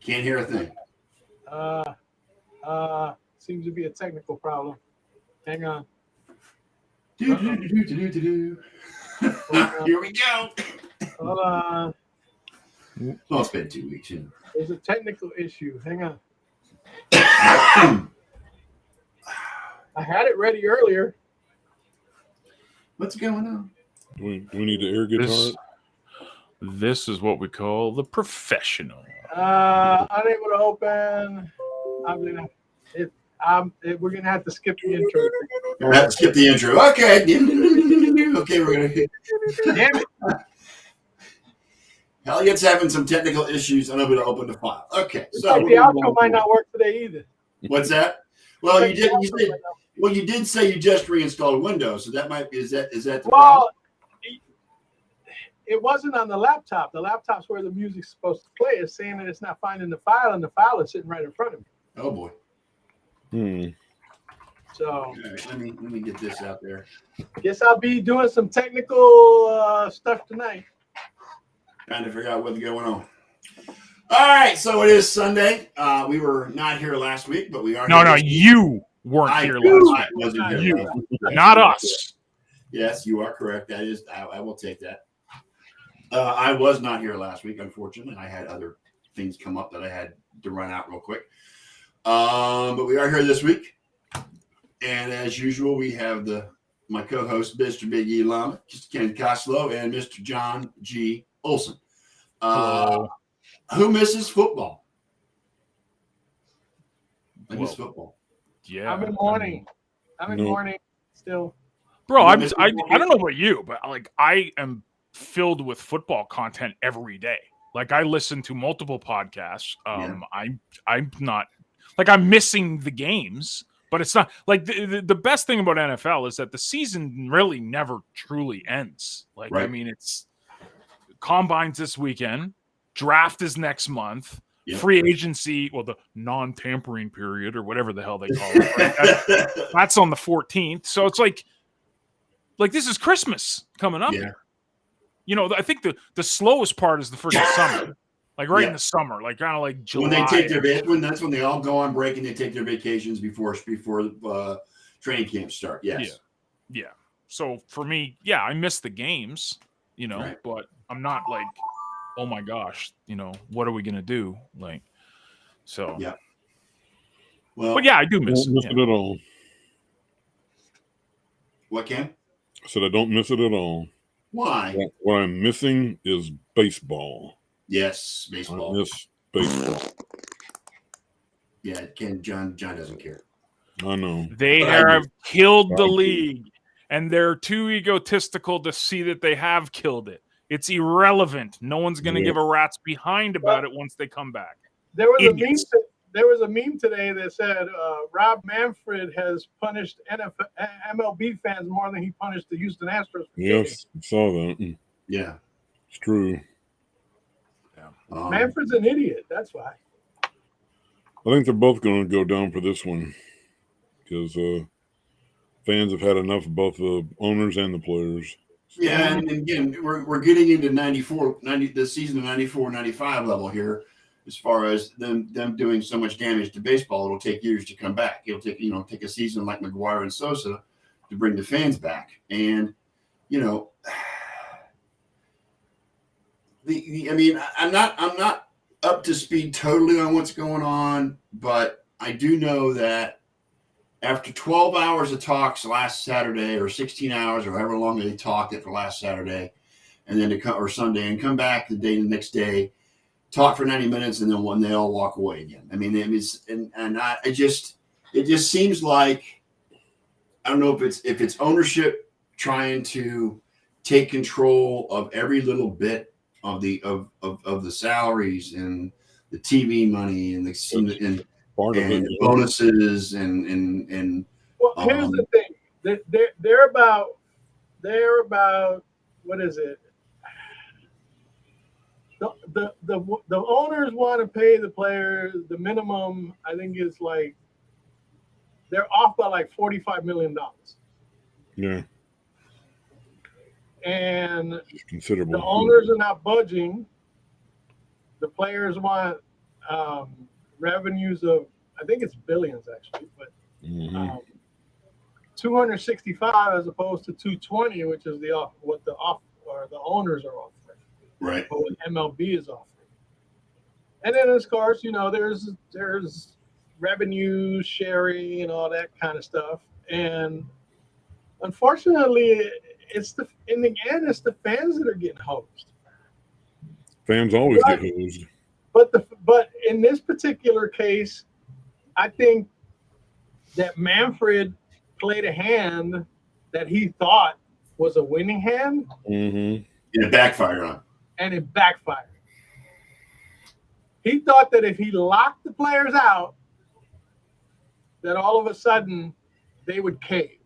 Can't hear a thing. Seems to be a technical problem. Hang on. Do. Here we go. Hold on. Well, it's been 2 weeks. There's a technical issue. Hang on. I had it ready earlier. What's going on? Do we need the air guitar? This is what we call the professional. Unable to open. We're gonna have to skip the intro. We're gonna have to skip the intro. Okay. Okay, we're gonna. Damn it. Elliot's having some technical issues, unable to open the file. Okay, so the outro might not work today either. What's that? Well, you did. You did say you just reinstalled Windows, so that might be. Is that the problem? It wasn't on the laptop. The laptop's where the music's supposed to play. It's saying that it's not finding the file, and the file is sitting right in front of me. Oh boy. So right, let me get this out there. Guess I'll be doing some technical stuff tonight. Trying to figure out what's going on. All right, so it is Sunday. We were not here last week, but we are. No, you weren't here last week. You, not us. Yes, you are correct. That is, I will take that. I was not here last week, unfortunately. I had other things come up that I had to run out real quick. But we are here this week. And as usual, we have my co-host, Mr. Big E Lama, Mr. Ken Coslow, and Mr. John G. Olson. Who misses football? I miss football. Yeah. I'm in mourning. Still. Bro, I don't know about you, but I am filled with football content every day. Like I listen to multiple podcasts. I'm not I'm missing the games, but it's not like the best thing about NFL is that the season really never truly ends. Right. I mean, it's combines this weekend, draft is next month, free agency, the non-tampering period or whatever the hell they call it. Right? That's on the 14th. So it's like this is Christmas coming up here. I think the slowest part is the freaking summer. In the summer, kind of like July. When they take that's when they all go on break and they take their vacations before training camps start. Yes. Yeah. So for me, I miss the games, but I'm not oh my gosh, what are we gonna do? So. Yeah. Well, but I do miss it at all. What, Cam? I said I don't miss it at all. Why? What I'm missing is baseball. Yes, baseball. I miss baseball. Yeah, John doesn't care. I know. They have killed the league, and they're too egotistical to see that they have killed it. It's irrelevant. No one's going to give a rat's behind about it once they come back. There was a meme today that said Rob Manfred has punished MLB fans more than he punished the Houston Astros. Yes, I saw that. Yeah, it's true. Yeah. Manfred's an idiot. That's why. I think they're both going to go down for this one because fans have had enough of both the owners and the players. Yeah, and again, we're getting into the season of 94, 95 level here. As far as them doing so much damage to baseball, it'll take years to come back. It'll take a season like McGuire and Sosa to bring the fans back. And I'm not up to speed totally on what's going on, but I do know that after 12 hours of talks last Saturday, or 16 hours, or however long they talked it for last Saturday, and then or Sunday, and come back the next day. Talk for 90 minutes and then when they all walk away again. I mean, it just seems like, I don't know if it's ownership trying to take control of every little bit of the salaries and the TV money and the bonuses and well, here's the thing. They're about what is it? The owners want to pay the players the minimum. I think is they're off by $45 million. Yeah, and it's considerable. The owners are not budging. The players want revenues of, I think it's billions actually, but Mm-hmm. 265 as opposed to 220, which is the owners are offering, Right. but what MLB is offering. And then, of course, there's revenue sharing and all that kind of stuff. And unfortunately, in the end, it's the fans that are getting hosed. Fans always get hosed. But in this particular case, I think that Manfred played a hand that he thought was a winning hand. Mm-hmm. And it backfired on him. And it backfired. He thought that if he locked the players out, that all of a sudden they would cave.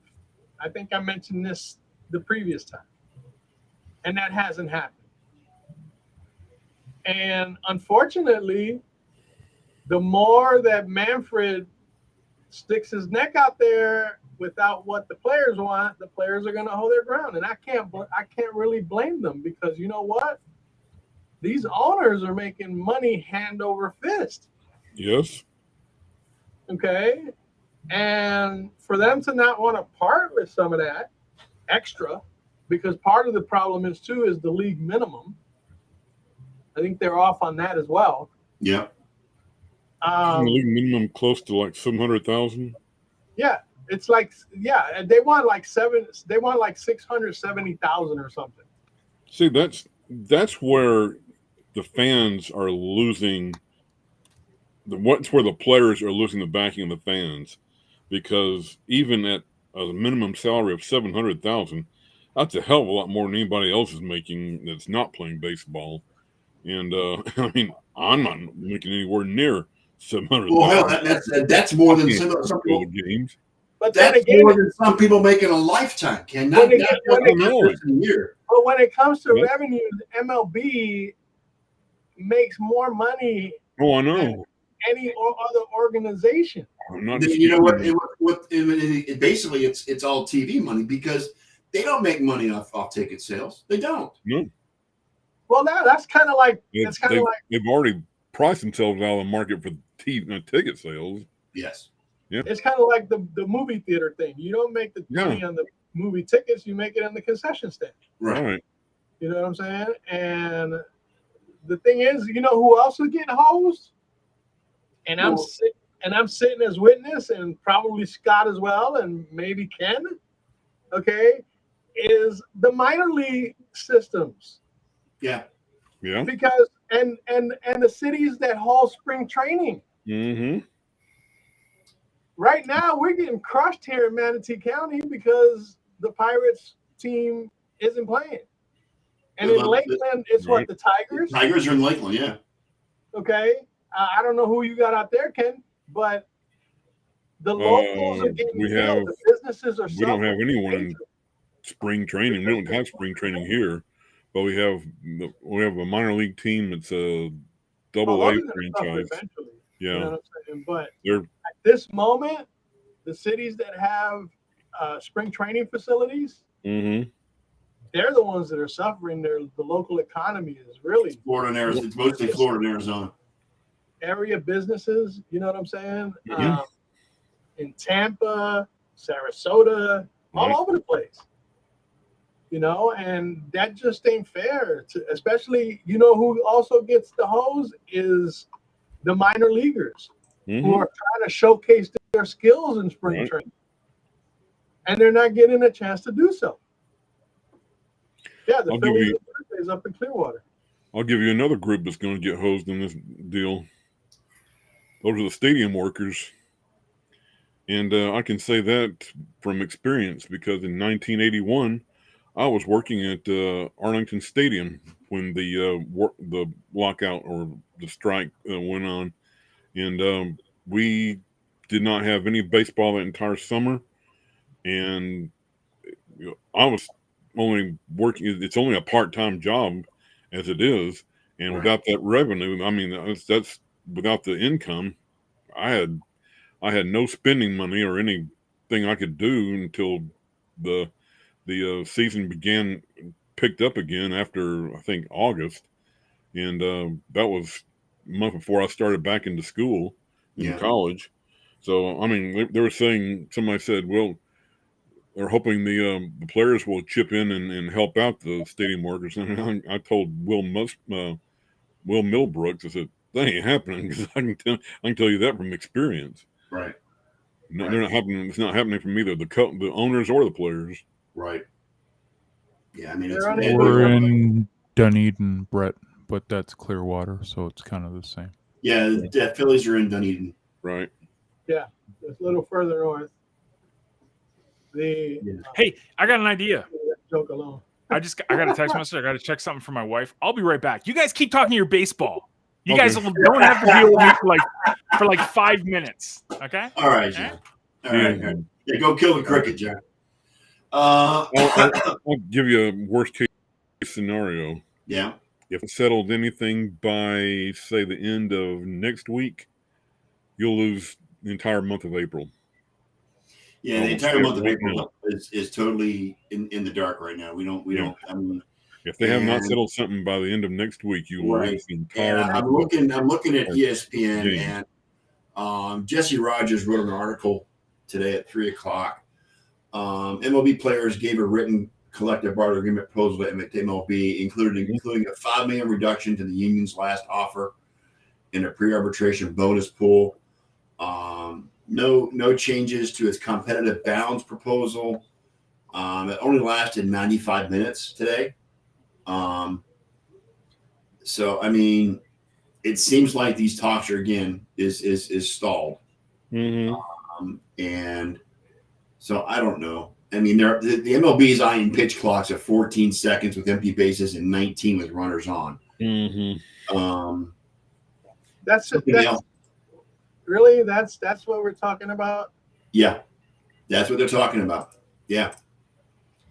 I think I mentioned this the previous time. And that hasn't happened. And unfortunately, the more that Manfred sticks his neck out there without what the players want, the players are going to hold their ground. And I can't really blame them, because you know what? These owners are making money hand over fist. Yes. Okay. And for them to not want to part with some of that extra, because part of the problem is the league minimum. I think they're off on that as well. Yeah. The league minimum close to like 700,000. Yeah. It's like, yeah, they want like 670,000 or something. See, that's where the fans are losing. What's where the players are losing the backing of the fans, because even at a minimum salary of 700,000, that's a hell of a lot more than anybody else is making that's not playing baseball. And I mean, I'm not making anywhere near 700,000. Well, hell, that's more than some people. Games. But that's then again, more than some people make in a lifetime, Ken. Not a year. But when it comes to revenues, MLB makes more money. Oh, I know. Any other organization. You know what? Basically, it's all TV money, because they don't make money off ticket sales. They don't. No. Well, that's kind of like they've already priced themselves out of the market for ticket sales. Yes. Yeah. It's kind of like the movie theater thing. You don't make the money on the movie tickets; you make it on the concession stand. Right. You know what I'm saying? And the thing is, you know who else is getting hosed? And I'm sitting as witness, and probably Scott as well, and maybe Ken. Okay, is the minor league systems. Yeah. Yeah. Because and the cities that hold spring training. Mm-hmm. Right now, we're getting crushed here in Manatee County because the Pirates team isn't playing. And in Lakeland, it's what, the Tigers? The Tigers are in Lakeland, yeah. Okay. I don't know who you got out there, Ken, but the locals are getting killed. The businesses are We don't have anyone in spring training. We don't have spring training here, but we have a minor league team that's a double-A franchise. Yeah. You know what I'm saying? But at this moment, the cities that have spring training facilities, they're the ones that are suffering. The local economy is really Florida and Arizona. It's mostly Florida and Arizona. Area businesses, you know what I'm saying? In Tampa, Sarasota, all over the place. You know, and that just ain't fair. Especially, you know, who also gets the hose is the minor leaguers who are trying to showcase their skills in spring training, and they're not getting a chance to do so. Yeah, the Phillies is up in Clearwater. I'll give you another group that's going to get hosed in this deal. Those are the stadium workers. And I can say that from experience, because in 1981, I was working at Arlington Stadium when the lockout or the strike went on. And we did not have any baseball that entire summer. And I was only working, it's only a part-time job as it is. And without that revenue, I mean, that's without the income, I had no spending money or anything I could do until the season picked up again after, I think, August. And that was month before I started back into school in college. So I mean, they were saying, somebody said, well, they're hoping the players will chip in and help out the stadium workers. And I told Will Millbrooks, I said, that ain't happening, because I can tell you that from experience. Right. No, they're not happening. It's not happening from either the owners or the players. Right. Yeah, I mean, we're in Dunedin, Brett, but that's Clearwater, so it's kind of the same. Yeah, the Phillies are in Dunedin. Right. Yeah, it's a little further north. Hey, I got an idea. Joke alone. I got a text message. I got to check something for my wife. I'll be right back. You guys keep talking your baseball. You guys don't have to deal with me for like 5 minutes. Okay. All right, John. All right. Yeah, go kill the cricket, John. I'll give you a worst case scenario. Yeah. If it settled anything by, say, the end of next week, you'll lose the entire month of April. Yeah, the entire month of April is totally in the dark right now. We don't. I mean, if they have not settled something by the end of next week, you will lose the entire. I'm looking at ESPN, and Jesse Rogers wrote an article today at 3:00. MLB players gave a written collective bargaining agreement proposal to MLB, including a $5 million reduction to the union's last offer in a pre-arbitration bonus pool. No changes to its competitive balance proposal. It only lasted 95 minutes today. So I mean, it seems like these talks are is stalled. Mm-hmm. And so I don't know. I mean, the MLB is eyeing pitch clocks at 14 seconds with empty bases and 19 with runners on. Mm-hmm. That's really that's what we're talking about. Yeah, that's what they're talking about. Yeah.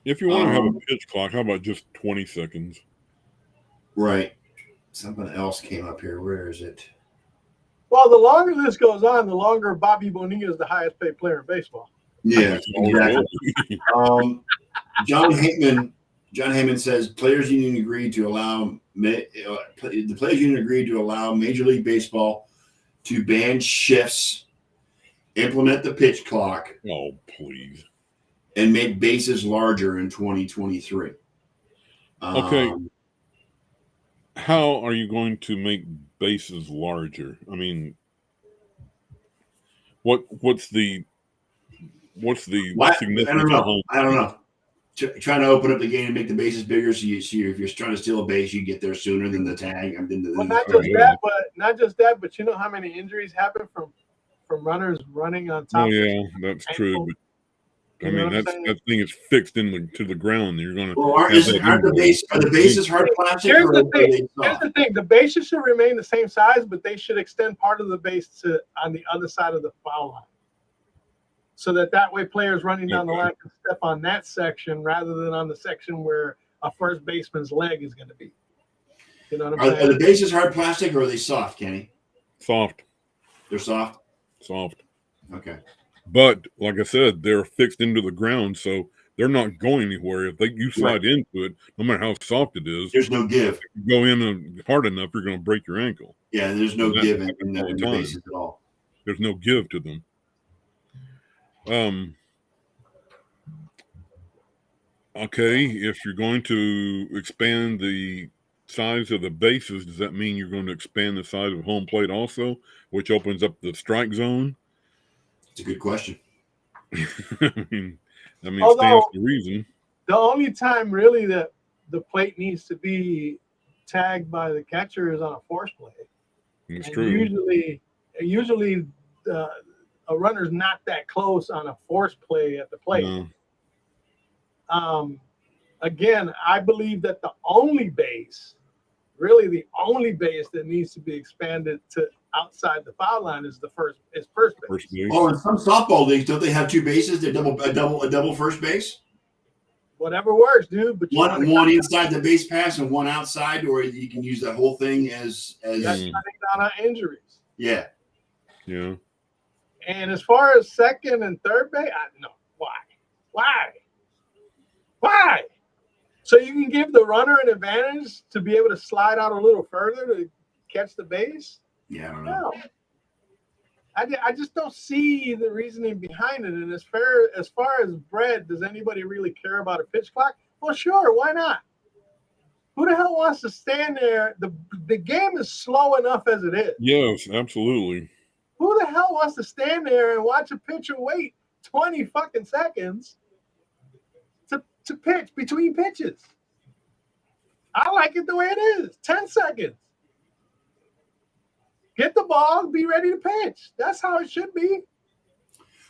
If you want to have a pitch clock, how about just 20 seconds? Right. Something else came up here. Where is it? Well, the longer this goes on, the longer Bobby Bonilla is the highest paid player in baseball. Yeah, exactly. John Heyman says players union agreed to allow the players union agreed to allow Major League Baseball to ban shifts, implement the pitch clock. Oh, please. And make bases larger in 2023. Okay. How are you going to make bases larger? I mean, what's the significance? I don't know. Trying to open up the game and make the bases bigger, so if you're trying to steal a base, you get there sooner than the tag. Not just that, but you know how many injuries happen from runners running on top. Oh yeah, that's true. But I mean, that thing is fixed to the ground. You're going to. Well, are the bases hard plastic? Here's the thing: the bases should remain the same size, but they should extend part of the base on the other side of the foul line, so that way players running down the line can step on that section rather than on the section where a first baseman's leg is going to be. You know what I'm saying? Are the bases hard plastic or are they soft, Kenny? Soft. They're soft. Soft. Okay. But like I said, they're fixed into the ground, so they're not going anywhere. If you slide into it, no matter how soft it is, there's no give. If you go in hard enough, you're going to break your ankle. Yeah, there's no give in the bases at all. There's no give to them. Okay, if you're going to expand the size of the bases, does that mean you're going to expand the size of home plate also, which opens up the strike zone? It's a good question. I mean, it stands to reason. The only time really that the plate needs to be tagged by the catcher is on a force play. That's true. Usually a runner's not that close on a force play at the plate. No. Again, I believe that the only base that needs to be expanded to outside the foul line is first base. Oh, in some softball leagues, don't they have two bases? They're a double first base. Whatever works, dude. But one inside the base pass and one outside, or you can use that whole thing as cutting down on injuries. Yeah. Yeah. And as far as second and third base, Why? So you can give the runner an advantage to be able to slide out a little further to catch the base? Yeah, I don't know. No. I just don't see the reasoning behind it. And as far as bread, does anybody really care about a pitch clock? Well, sure, why not? Who the hell wants to stand there? The game is slow enough as it is. Yes, absolutely. Who the hell wants to stand there and watch a pitcher wait 20 fucking seconds to pitch between pitches? I like it the way it is. 10 seconds. Get the ball, be ready to pitch. That's how it should be.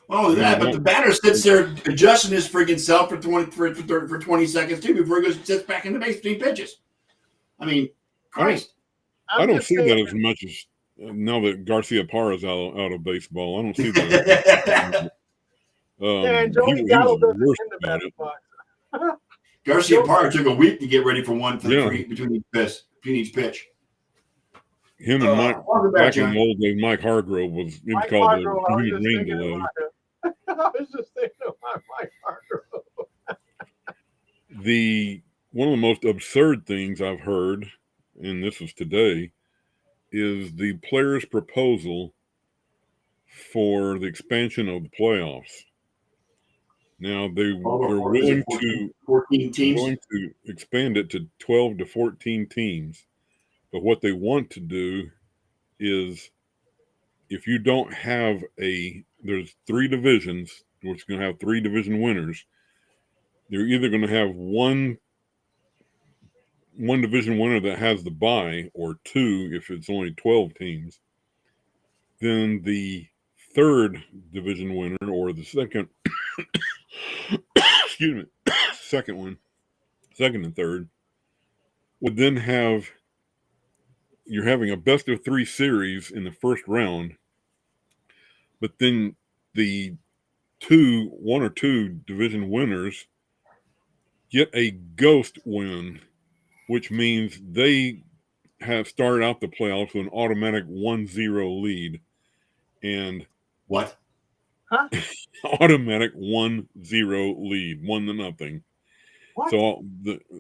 Oh, that, but the batter sits there adjusting his freaking self for 20 seconds too before he goes and sits back in the base between pitches. I mean, Christ. I don't see that as much as now that Garcia Parra's out of baseball. I don't see that. And Joey Gallo doesn't in the batter's box. Garcia Parra took a week to get ready for between each pitch. Him and Mike, back in the old days, Mike Hargrove was called the human rain delay. I was just thinking about Mike Hargrove. One of the most absurd things I've heard, and this was today, is the players' proposal for the expansion of the playoffs. Now they're willing to 14 teams. willing to expand it to 12 to 14 teams. But what they want to do is, if you don't have there's 3 divisions, which is going to have 3 division winners. You're either going to have one division winner that has the bye, or 2 if it's only 12 teams. Then the 3rd division winner, or the second, excuse me, second and 3rd, would then have. You're having a best of 3 series in the first round, but then the 1 or 2 division winners get a ghost win, which means they have started out the playoffs with an automatic 1-0 lead. And what? Huh? Automatic 1-0 lead, 1-0. What? So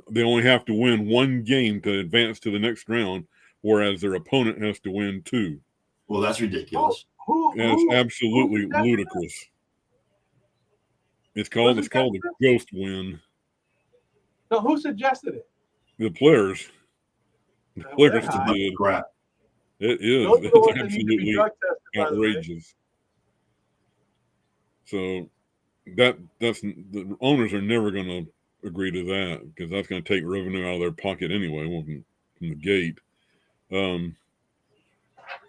they only have to win 1 game to advance to the next round, whereas their opponent has to win 2. Well, that's ridiculous. That's absolutely ludicrous. It's called a ghost win. No, who suggested it? The players. The players did. Crap. It is. It's absolutely outrageous. So that's the owners are never going to agree to that, because that's going to take revenue out of their pocket anyway from the gate. The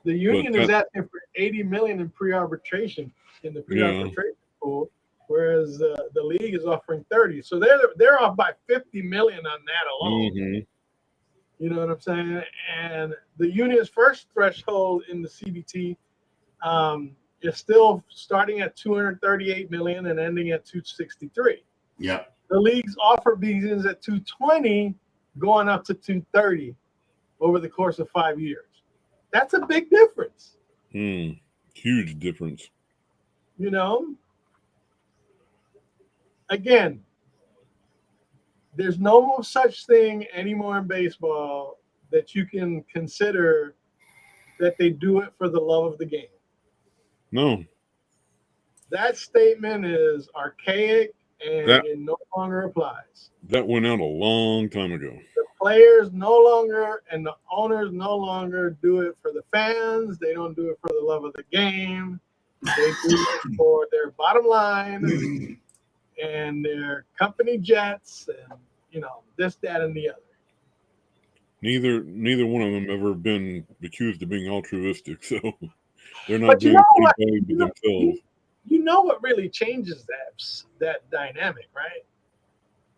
union is asking for $80 million in pre-arbitration in the pre-arbitration pool, whereas the league is offering 30. So they're off by $50 million on that alone. Mm-hmm. You know what I'm saying? And the union's first threshold in the CBT is still starting at $238 million and ending at $263. Yeah. The league's offer begins at $220, going up to $230 over the course of 5 years. That's a big difference. Huge difference. You know? Again, there's no such thing anymore in baseball that you can consider that they do it for the love of the game. No. That statement is archaic and it no longer applies. That went out a long time ago. The players no longer and the owners no longer do it for the fans. They don't do it for the love of the game. They do it for their bottom line and their company jets and, you know, this, that, and the other. Neither one of them ever been accused of being altruistic, so they're not doing anything but themselves. You know what really changes that dynamic, right?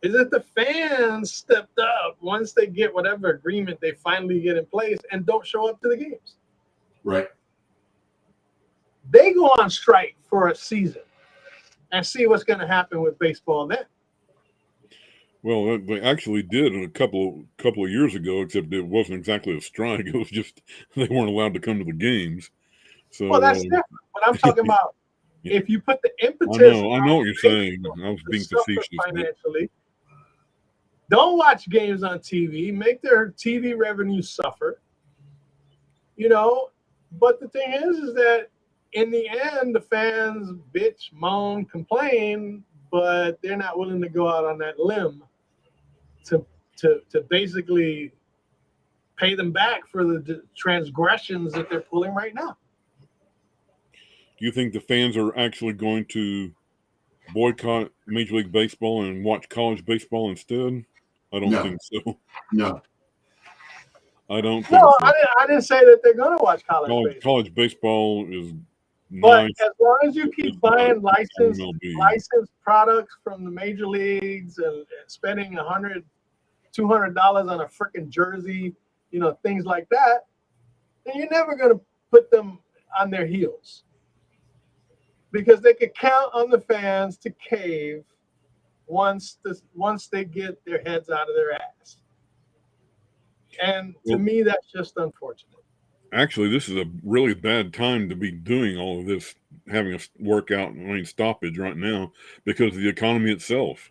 Is that the fans stepped up once they get whatever agreement they finally get in place and don't show up to the games. Right. They go on strike for a season and see what's going to happen with baseball then. Well, they actually did a couple of years ago, except it wasn't exactly a strike. It was just they weren't allowed to come to the games. So, well, that's different. But I'm talking about if you put the impetus. I know what you're saying. I was being facetious. Financially, don't watch games on TV. Make their TV revenue suffer. You know, But the thing is that in the end, the fans bitch, moan, complain, but they're not willing to go out on that limb to basically pay them back for the transgressions that they're pulling right now. Do you think the fans are actually going to boycott Major League Baseball and watch college baseball instead? I don't think so. No. I don't think No, so. I didn't say that they're going to watch college baseball. College baseball is But nice. as long as you keep buying licensed MLB. products from the major leagues and spending $100, $200 on a freaking jersey, things like that, then you're never going to put them on their heels, because they could count on the fans to cave once they get their heads out of their ass. And to me, that's just unfortunate. Actually, this is a really bad time to be doing all of this, having a stoppage right now because of the economy itself.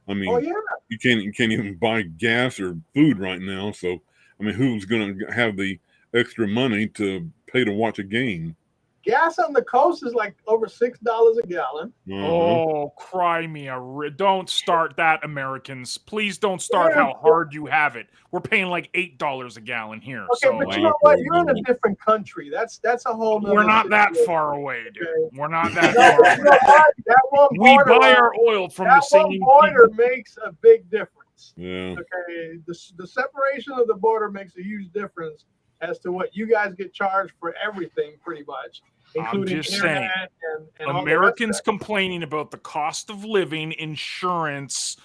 I mean, you can't even buy gas or food right now. So, I mean, who's going to have the extra money to pay to watch a game? Gas on the coast is like over $6 a gallon. Oh, cry me a don't start that, Americans. Please don't start how hard you have it. We're paying like $8 a gallon here. Okay, so, but you know what? You're in a different country. That's a whole nother we're not situation. that far away, dude. Okay. We're not that far away. You know what? That one We border buy line, our oil from the that same one border people. makes a big difference. Yeah. Okay, the separation of the border makes a huge difference as to what you guys get charged for everything, pretty much, including I'm just saying, internet and all the Americans rest of it. complaining about the cost of living, insurance,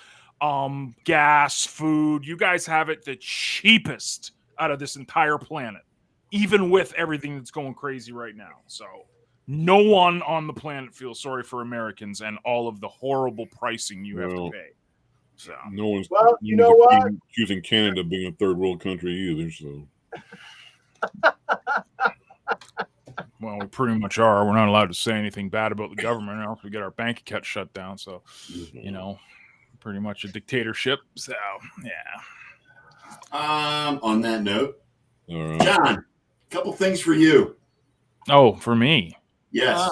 gas, food. You guys have it the cheapest out of this entire planet, even with everything that's going crazy right now. So no one on the planet feels sorry for Americans and all of the horrible pricing you have to pay. So no one's you know what? choosing Canada being a third world country either. So. Well, we pretty much are. We're not allowed to say anything bad about the government, or else we get our bank account shut down. So, pretty much a dictatorship. So, yeah. On that note, All right. John, a couple things for you. Oh, for me? Yes.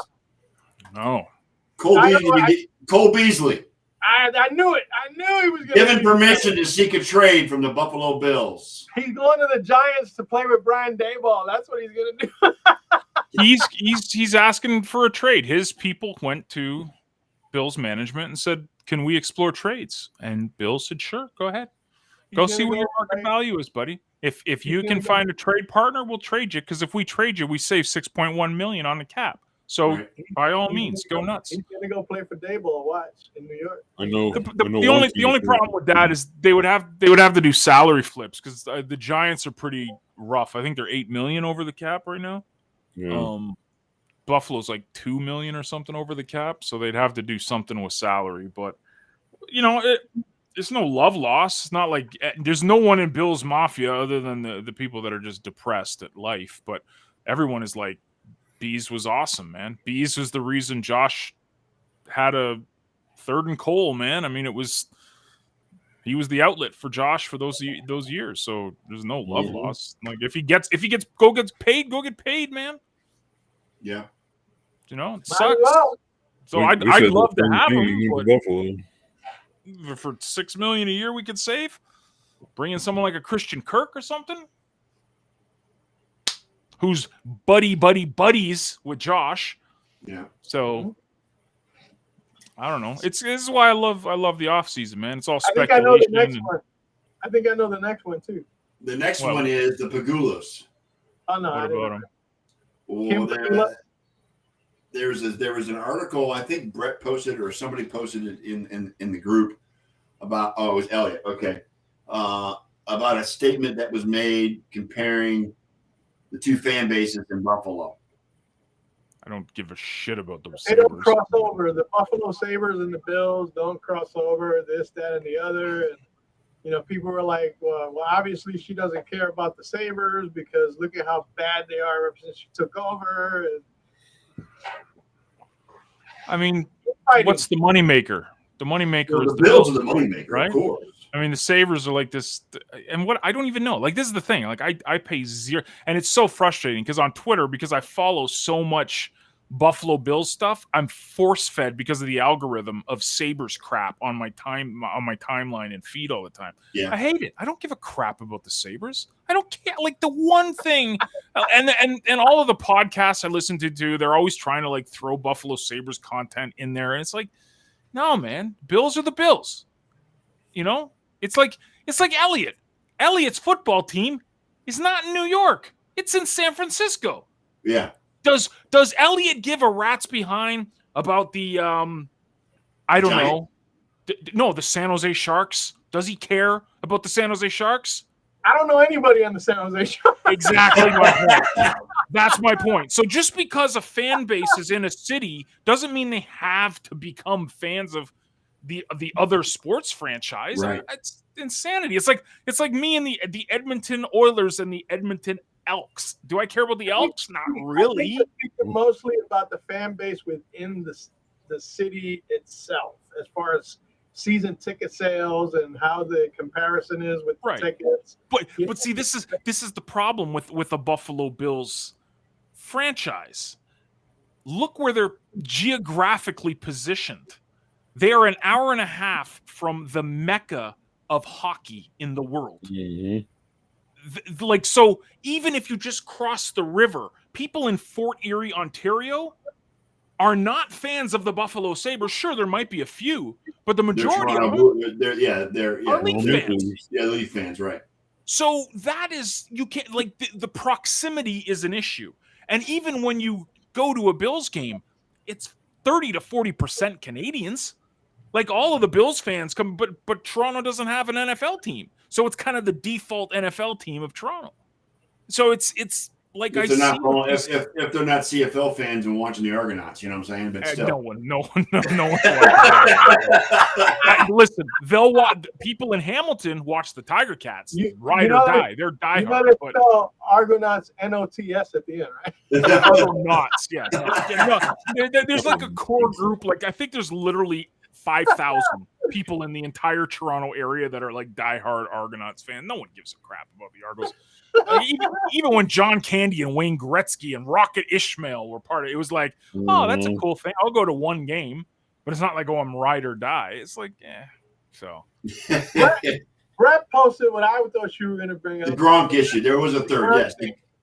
Cole Beasley. I knew it. I knew he was going to Given permission to seek a trade from the Buffalo Bills. He's going to the Giants to play with Brian Daboll. That's what he's going to do. He's asking for a trade. His people went to Bills management and said, "Can we explore trades?" And Bill said, "Sure, go ahead. Go see what your market value is, buddy. If you can find a trade partner, we'll trade you. Because if we trade you, we save $6.1 million on the cap. So by all means, go nuts." He's going to go play for Daboll. Watch in New York. I know. The only problem with that is they would have to do salary flips because the Giants are pretty rough. I think they're $8 million over the cap right now. Yeah. Buffalo's like $2 million or something over the cap, so they'd have to do something with salary. But there's no love loss. It's not like there's no one in Bill's Mafia other than the people that are just depressed at life. But everyone is like, Bees was awesome, man. Bees was the reason Josh had a 3rd and goal, man. I mean, he was the outlet for Josh for those years. So there's no love loss. Like if he gets paid, go get paid, man. Yeah. It sucks. So I'd love to have him. But for $6 million a year we could save, bring in someone like a Christian Kirk or something, who's buddies with Josh. Yeah. So I don't know. This is why I love the offseason, man. It's all speculation. I think I know the next one. I think I know the next one too. The next one is the Pagulos. Oh no! What about him? Well, there was an article, I think Brett posted or somebody posted it in the group about it was Elliot. Okay. About a statement that was made comparing the two fan bases in Buffalo. I don't give a shit about those. They don't cross over. The Buffalo Sabres and the Bills don't cross over. This, that, and the other. And people were like, "Well, obviously she doesn't care about the Sabres because look at how bad they are ever since she took over." And I mean, what's the moneymaker? The moneymaker is the Bills are the moneymaker, right? Of course. I mean, the Sabres are like this, and what I don't even know. Like, this is the thing. Like, I pay zero, and it's so frustrating because on Twitter, because I follow so much Buffalo Bills stuff, I'm force fed because of the algorithm of Sabres crap on my timeline and feed all the time. Yeah. I hate it. I don't give a crap about the Sabres. I don't care. Like, the one thing, and all of the podcasts I listen to, they're always trying to like throw Buffalo Sabres content in there, and it's like, no, man, Bills are the Bills. You know, it's like Elliott. Elliott's football team is not in New York. It's in San Francisco. Yeah. Does Elliott give a rat's behind about the I don't know. No, the San Jose Sharks. Does he care about the San Jose Sharks? I don't know anybody on the San Jose Sharks. Exactly my point. That's my point. So just because a fan base is in a city doesn't mean they have to become fans of the other sports franchise. Right. It's insanity. It's like me and the Edmonton Oilers and the Edmonton Elks. Do I care about the Elks? Not really. I think mostly about the fan base within the city itself, as far as season ticket sales and how the comparison is with the tickets. But see, this is the problem with a Buffalo Bills franchise. Look where they're geographically positioned. They are an hour and a half from the mecca of hockey in the world. Mm-hmm. Like, so even if you just cross the river, people in Fort Erie, Ontario are not fans of the Buffalo Sabres. Sure, there might be a few, but the majority of them are Leaf fans. Yeah, Leaf fans, right. So that is, you can't, like, the proximity is an issue. And even when you go to a Bills game, it's 30 to 40% Canadians. Like, all of the Bills fans come, but Toronto doesn't have an NFL team. So it's kind of the default NFL team of Toronto. So it's like, if they're not if they're not CFL fans and watching the Argonauts, you know what I'm saying? But still. No one. Listen, they'll watch. People in Hamilton watch the Tiger Cats. Ride or die. They're diehard. You better spell Argonauts NOTS at the end, right? Argonauts. Yeah. There's like a core group. Like, I think there's literally 5,000 people in the entire Toronto area that are like diehard Argonauts fan. No one gives a crap about the Argos. Even when John Candy and Wayne Gretzky and Rocket Ishmael were part of it, it was like, oh, that's a cool thing. I'll go to one game, but it's not like, oh, I'm ride or die. It's like, so. Brett posted what I thought you were going to bring up. The Gronk issue. There was a third,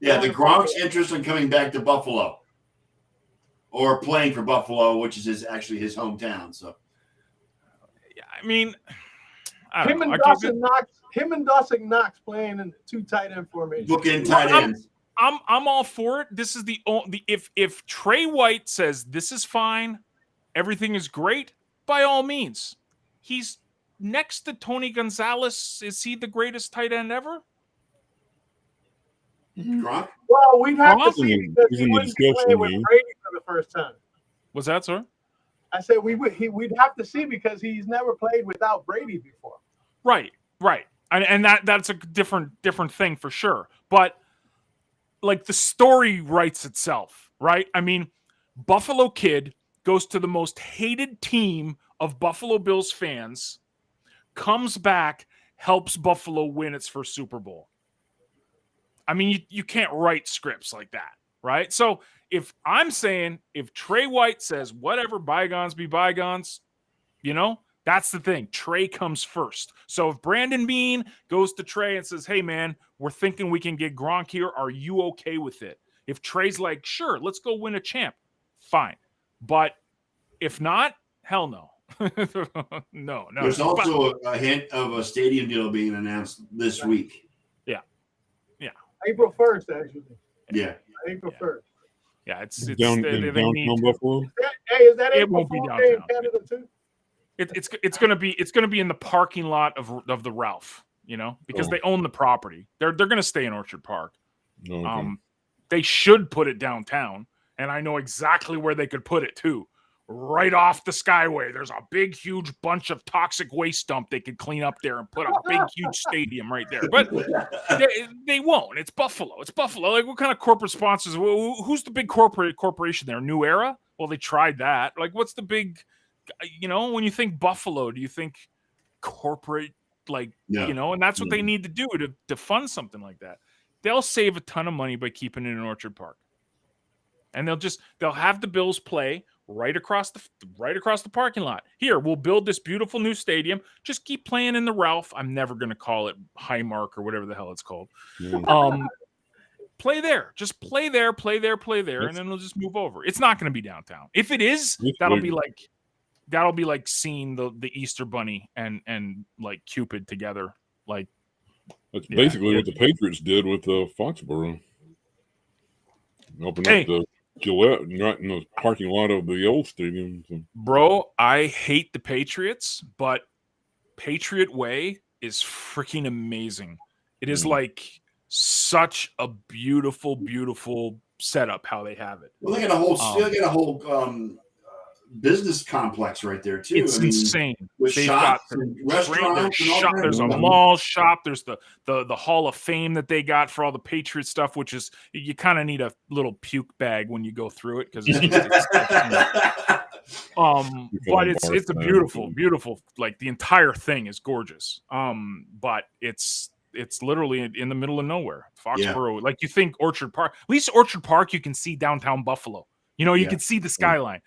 yes. The Gronk's interest in coming back to Buffalo or playing for Buffalo, which is actually his hometown. So. I mean, him and Dawson Knox playing in two tight end formation. Bookend tight ends. I'm all for it. This is the only if Trey White says this is fine, everything is great, by all means. He's next to Tony Gonzalez. Is he the greatest tight end ever? Gronk? Well, we'd have to see because he wouldn't play with Brady for the first time. Was that, sir? I said we'd have to see because he's never played without Brady before. Right. And that's a different thing for sure. But like, the story writes itself, right? I mean, Buffalo kid goes to the most hated team of Buffalo Bills fans, comes back, helps Buffalo win its first Super Bowl. I mean, you can't write scripts like that, right? So if Trey White says, whatever, bygones be bygones, that's the thing. Trey comes first. So if Brandon Beane goes to Trey and says, hey, man, we're thinking we can get Gronk here. Are you okay with it? If Trey's like, sure, let's go win a champ, fine. But if not, hell no. No. There's also a hint of a stadium deal being announced this week. Yeah. April 1st, actually. Yeah. April 1st. Yeah, it's downtown Buffalo. Is that it won't be downtown. In Canada too? It's gonna be in the parking lot of the Ralph, because they own the property. They're gonna stay in Orchard Park. Okay. They should put it downtown, and I know exactly where they could put it too. Right off the Skyway, there's a big, huge bunch of toxic waste dump they could clean up there and put a big, huge stadium right there. But they won't. It's Buffalo. Like, what kind of corporate sponsors? Who's the big corporation there? New Era? Well, they tried that. Like, what's the big? When you think Buffalo, do you think corporate like, Yeah. you know, and that's what they need to do to fund something like that. They'll save a ton of money by keeping it in Orchard Park. And they'll have the Bills play right across the parking lot. Here, we'll build this beautiful new stadium. Just keep playing in the Ralph. I'm never going to call it Highmark or whatever the hell it's called. Play there. Just play there, and then we'll just move over. It's not going to be downtown. If it is, that'll be like seeing the Easter Bunny and like Cupid together. Like that's basically what the Patriots did with Foxborough. Open up the Gillette right in the parking lot of the old stadium. So. Bro, I hate the Patriots, but Patriot Way is freaking amazing. It is like such a beautiful, beautiful setup how they have it. Well, they got a whole business complex right there too. It's insane. With They've shops got and restaurants. There's a mall shop. There's the Hall of Fame that they got for all the Patriot stuff, which is you kind of need a little puke bag when you go through it because it's but it's a beautiful, like the entire thing is gorgeous. But it's literally in the middle of nowhere. Foxborough, like you think Orchard Park. At least Orchard Park, you can see downtown Buffalo. You know, you can see the skyline.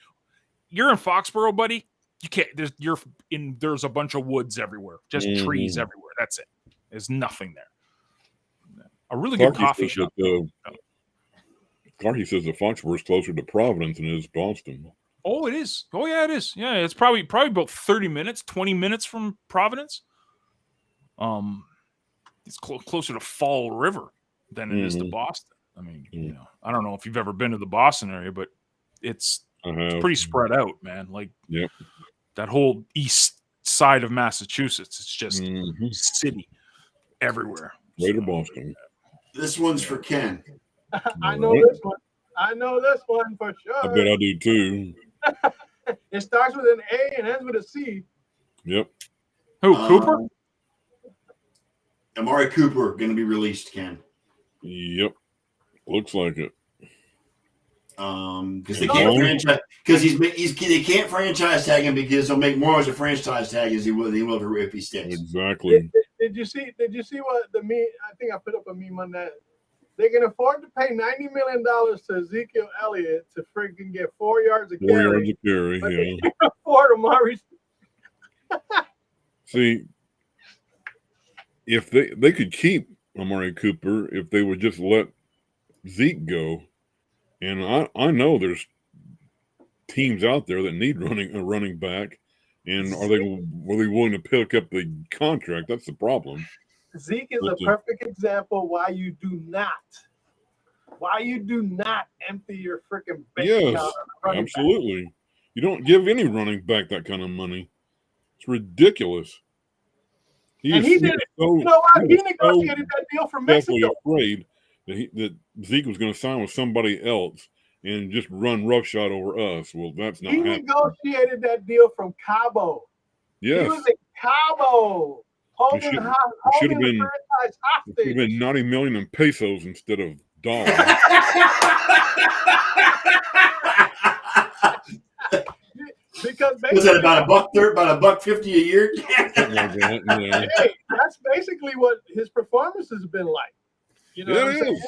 You're in Foxborough, buddy. You can't. There's a bunch of woods everywhere, just trees everywhere. That's it. There's nothing there. A really good coffee shop. Clarky says that Foxborough is closer to Providence than it is Boston. Oh, it is. Oh, yeah, it is. Yeah, it's probably about 30 minutes, 20 minutes from Providence. It's closer to Fall River than it is to Boston. I mean, you know, I don't know if you've ever been to the Boston area, but it's pretty spread out, man. Like that whole east side of Massachusetts, it's just city everywhere. Greater Boston. This one's for Ken. I know this one. I know this one for sure. I bet I do too. It starts with an A and ends with a C. Yep. Who, Cooper? Amari Cooper going to be released, Ken. Yep. Looks like it. Because they can't franchise they can't franchise tag him because they'll make more as a franchise tag as he will if he stays. Exactly. Did you see what the meme? I think I put up a meme on that. They can afford to pay $90 million to Ezekiel Elliott to freaking get 4 yards of carry. 4 yards of carry, But they can't afford Amari. See, if they could keep Amari Cooper if they would just let Zeke go. And I know there's teams out there that need a running back, and are they willing to pick up the contract? That's the problem. Zeke is a perfect example why you do not empty your freaking bank account. Absolutely. Back. You don't give any running back that kind of money. It's ridiculous. He negotiated that deal from Mexico. Afraid that Zeke was going to sign with somebody else and just run roughshod over us. Well, that's not happening. He negotiated that deal from Cabo. Yes. He was in Cabo holding the franchise hostage. It should have been 90 million in pesos instead of dollars. Because was that about $1.50 a year? Hey, that's basically what his performance has been like. You know what I'm saying?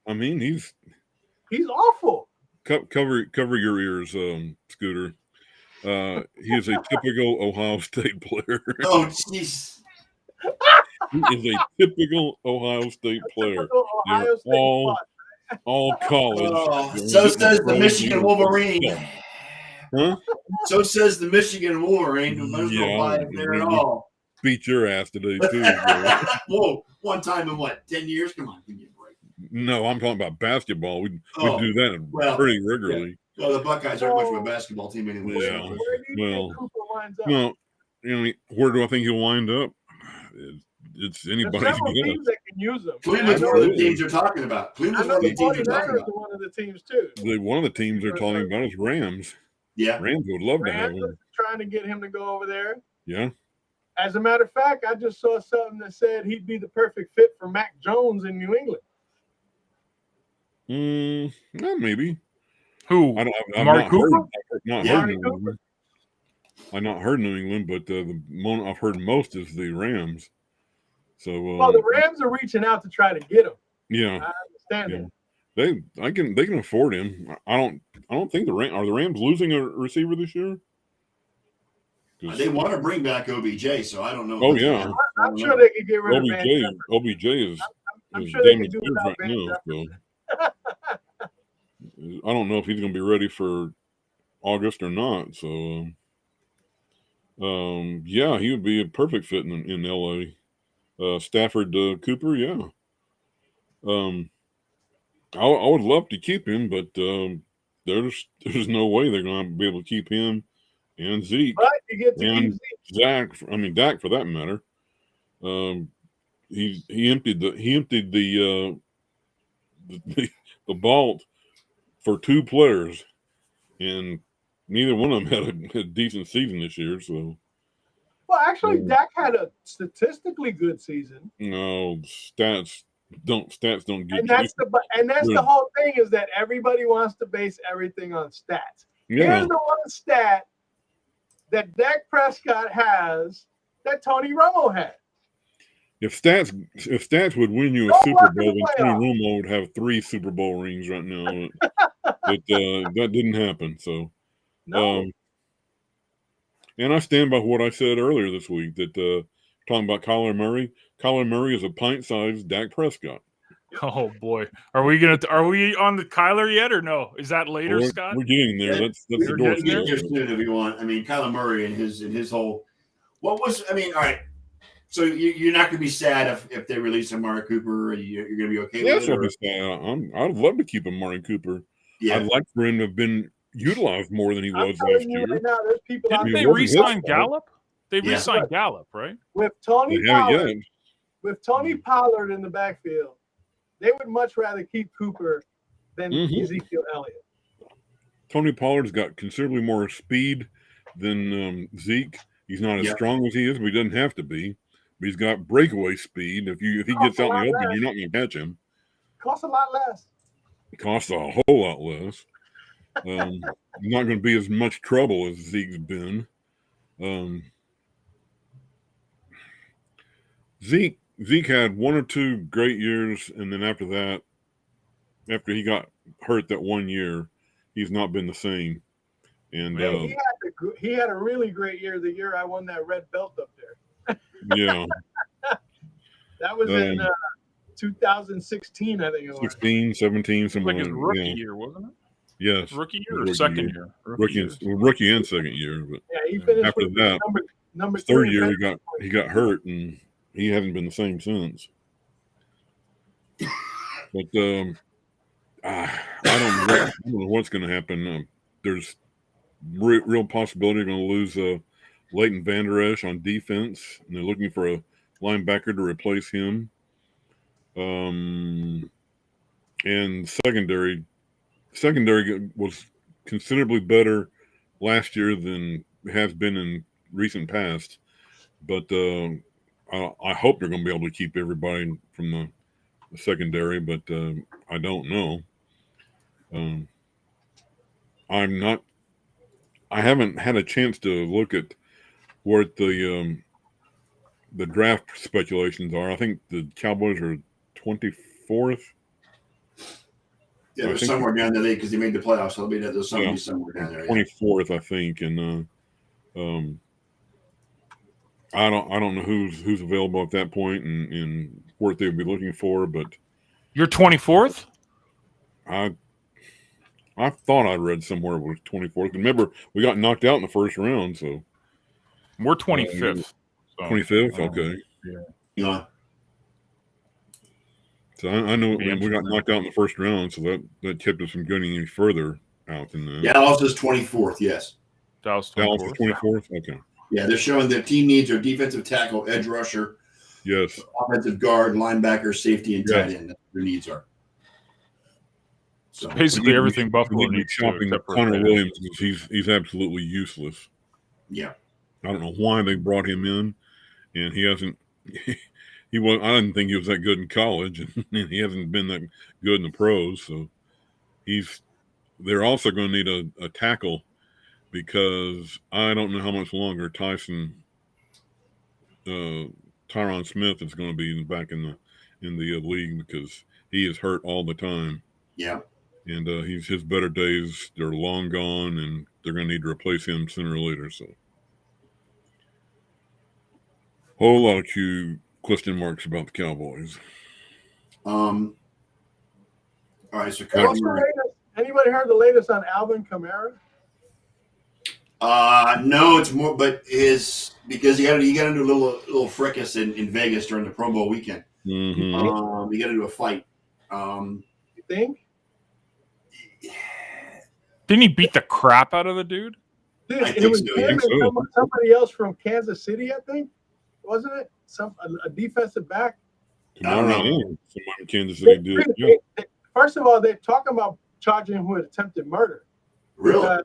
I mean, he's awful. Cover your ears, Scooter. He is a typical Ohio State player. Oh, jeez. He is a typical Ohio State player. All college. Oh, so says the Michigan Wolverine. Huh? So says the Michigan Wolverine. Who might as well buy it there at all. Beat your ass today too. Whoa! One time in 10 years? Come on, give me a break. No, I'm talking about basketball. We do that pretty regularly. Yeah. Well, the Buckeyes aren't much of a basketball team anymore. Yeah. Well, where do I think he'll wind up? It's anybody's guess. Teams that can use them. Cleveland's one of the teams you're talking about. Cleveland's one of the teams you're talking about. One of the teams too. One of the teams they're talking about is Rams. Yeah, Rams would love to have him. Trying to get him to go over there. Yeah. As a matter of fact, I just saw something that said he'd be the perfect fit for Mac Jones in New England. Maybe. Who? Mark Cooper? I've not heard New England, but the one I've heard most is the Rams. So well, the Rams are reaching out to try to get him. yeah, I understand that. they can afford him. I don't think are the Rams losing a receiver this year? They want to bring back OBJ, so I don't know. Oh yeah, I'm sure they could get rid of Van Jefferson. OBJ is I'm sure they can damaged do goods without right Van now. So I don't know if he's going to be ready for August or not. So yeah, he would be a perfect fit in LA. Stafford Cooper, yeah. I would love to keep him, but there's no way they're going to be able to keep him and Zeke But you get to and keep Zeke. Dak for that matter. He emptied the vault for two players, and neither one of them had a decent season this year. So, Well, actually, Dak had a statistically good season. no stats don't get And that's the whole thing is that everybody wants to base everything on stats. Yeah. Here's the one stat that Dak Prescott has that Tony Romo had. If stats would win you a Super Bowl, then Tony Romo would have 3 Super Bowl rings right now. But that didn't happen. So, no. And I stand by what I said earlier this week that talking about Kyler Murray. Kyler Murray is a pint-sized Dak Prescott. Oh boy, are we on the Kyler yet or no? Is that later, Scott? We're getting there. That's the door. We're getting there soon if you want. I mean, Kyler Murray and his whole. All right. So you're not going to be sad if they release Amari Cooper. You're going to be okay with it? Yes, I'd love to keep Amari Cooper. Yeah. I'd like for him to have been utilized more than he was last year. Right now, there's people Didn't they re-sign Gallup? They re-signed Gallup, right? With Tony Pollard in the backfield, they would much rather keep Cooper than Ezekiel Elliott. Tony Pollard's got considerably more speed than Zeke. He's not as strong as he is, but he doesn't have to be. But he's got breakaway speed. If he gets out in the open, you're not going to catch him. Costs a lot less. It costs a whole lot less. Not going to be as much trouble as Zeke's been. Zeke had 1 or 2 great years, and then after that, after he got hurt that 1 year, he's not been the same. And he had a really great year. The year I won that red belt up there. Yeah, that was in 2016, I think it was. 16, 17, something like his rookie year, wasn't it? Yes, rookie year or second year? Rookie and second year. But yeah, he finished after that, number 3rd year he got hurt, and he hasn't been the same since. But I don't know what's going to happen. There's real possibility they're going to lose Leighton Vander Esch on defense, and they're looking for a linebacker to replace him. And secondary was considerably better last year than it has been in recent past. But I hope they're going to be able to keep everybody from the secondary, but I don't know. I haven't had a chance to look at what the draft speculations are. I think the Cowboys are 24th. Yeah, they're somewhere down there because they made the playoffs. So there's somewhere down there. 24th, I think, and I don't know who's available at that point and what they would be looking for, but you're 24th. I thought I read somewhere it was 24th. Remember, we got knocked out in the first round, so we're 25th. 25th, okay. Yeah. So I know we got knocked out in the first round, so that kept us from getting any further out than that. Yeah, Dallas is 24th. Yes. Dallas is 24th. Okay. Yeah, they're showing the team needs are defensive tackle, edge rusher, yes, offensive guard, linebacker, safety, and tight end. That's what their needs are. So basically everything Buffalo needs shopping Connor Williams because he's absolutely useless. Yeah. I don't know why they brought him in, and he hasn't. I didn't think he was that good in college, and he hasn't been that good in the pros. So they're also going to need a tackle because I don't know how much longer Tyson Tyron Smith is going to be back in the league because he is hurt all the time. Yeah. And his better days, they're long gone, and they're going to need to replace him sooner or later. So, whole lot of question marks about the Cowboys. All right, so anybody heard the latest on Alvin Kamara? No, it's more, but because he got into a little fracas in Vegas during the Pro Bowl weekend. Mm-hmm. He got into a fight. You think? Didn't he beat the crap out of the dude? Dude, I it think was so, him yeah. and somebody else from Kansas City, I think. Wasn't it? A defensive back. Tomorrow, somebody in Kansas City did. Yeah. First of all, they're talking about charging him with attempted murder. Really? Because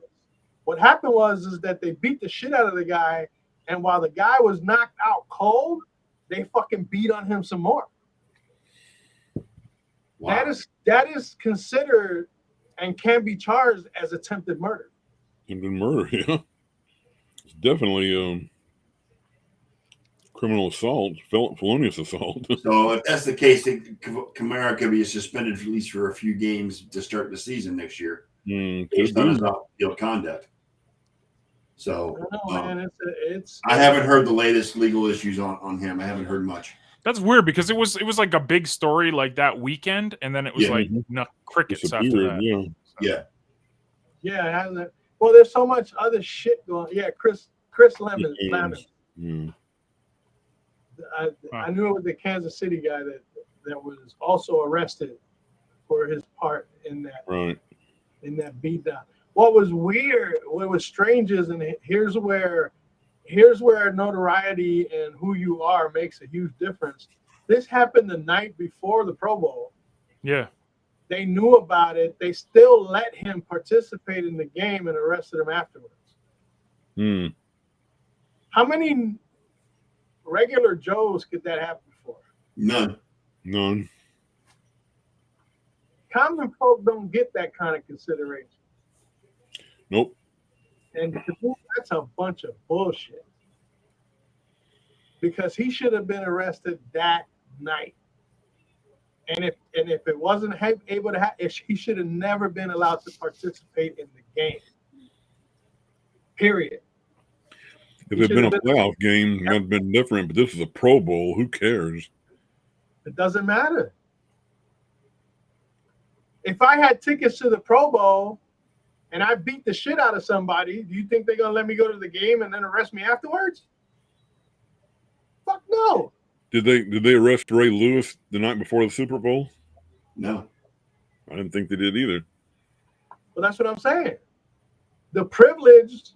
what happened was that they beat the shit out of the guy, and while the guy was knocked out cold, they fucking beat on him some more. Wow. That is considered and can be charged as attempted murder. Attempted murder, yeah. It's definitely criminal assault, felonious assault. So if that's the case, Kamara could be suspended at least for a few games to start the season next year based on his off-field conduct. So man, I haven't heard the latest legal issues on him. I haven't heard much. That's weird because it was like a big story like that weekend, and then it was crickets after that. Yeah. Well, there's so much other shit going. Yeah, Chris Lemon. I knew it was the Kansas City guy that was also arrested for his part in that in that beatdown. What was weird, what was strange is, and here's where notoriety and who you are makes a huge difference. This happened the night before the Pro Bowl. Yeah. They knew about it. They still let him participate in the game and arrested him afterwards. How many regular Joes could that happen for? None. Common folk don't get that kind of consideration. Nope. And to me, that's a bunch of bullshit. Because he should have been arrested that night. And if it wasn't able to he should have never been allowed to participate in the game. Period. If it had been a playoff game, it would have been different, but this is a Pro Bowl. Who cares? It doesn't matter. If I had tickets to the Pro Bowl and I beat the shit out of somebody, do you think they're going to let me go to the game and then arrest me afterwards? Fuck no. Did they arrest Ray Lewis the night before the Super Bowl? No. I didn't think they did either. Well, that's what I'm saying. The privileged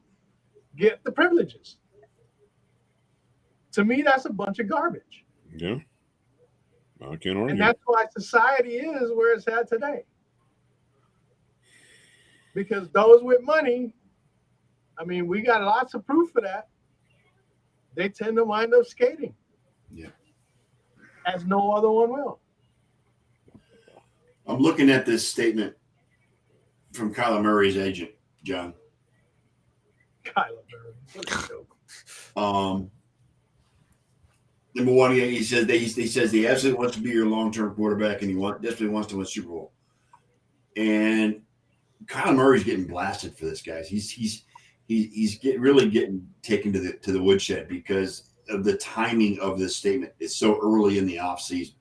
get the privileges. To me, that's a bunch of garbage. Yeah. I can't argue. And that's why society is where it's at today. Because those with money, I mean, we got lots of proof for that. They tend to wind up skating. Yeah. As no other one will. I'm looking at this statement from Kyler Murray's agent, John. Kyler Murray. What a joke. Number one, he says he absolutely wants to be your long-term quarterback, and desperately wants to win Super Bowl. And Kyler Murray's getting blasted for this, guys. He's really getting taken to the woodshed because of the timing of this statement. It's so early in the offseason.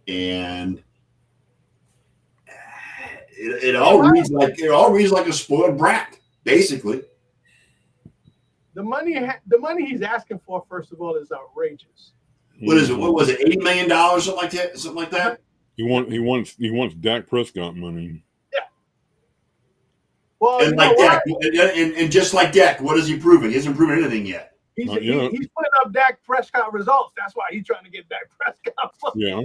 And it all reads like a spoiled brat, basically. The money he's asking for, first of all, is outrageous. What is it? What was it? $80 million, something like that. He wants Dak Prescott money. Yeah. Well, and like Dak, and just like Dak, what is he proving? He hasn't proven anything yet. He's putting up Dak Prescott results. That's why he's trying to get Dak Prescott. Yeah.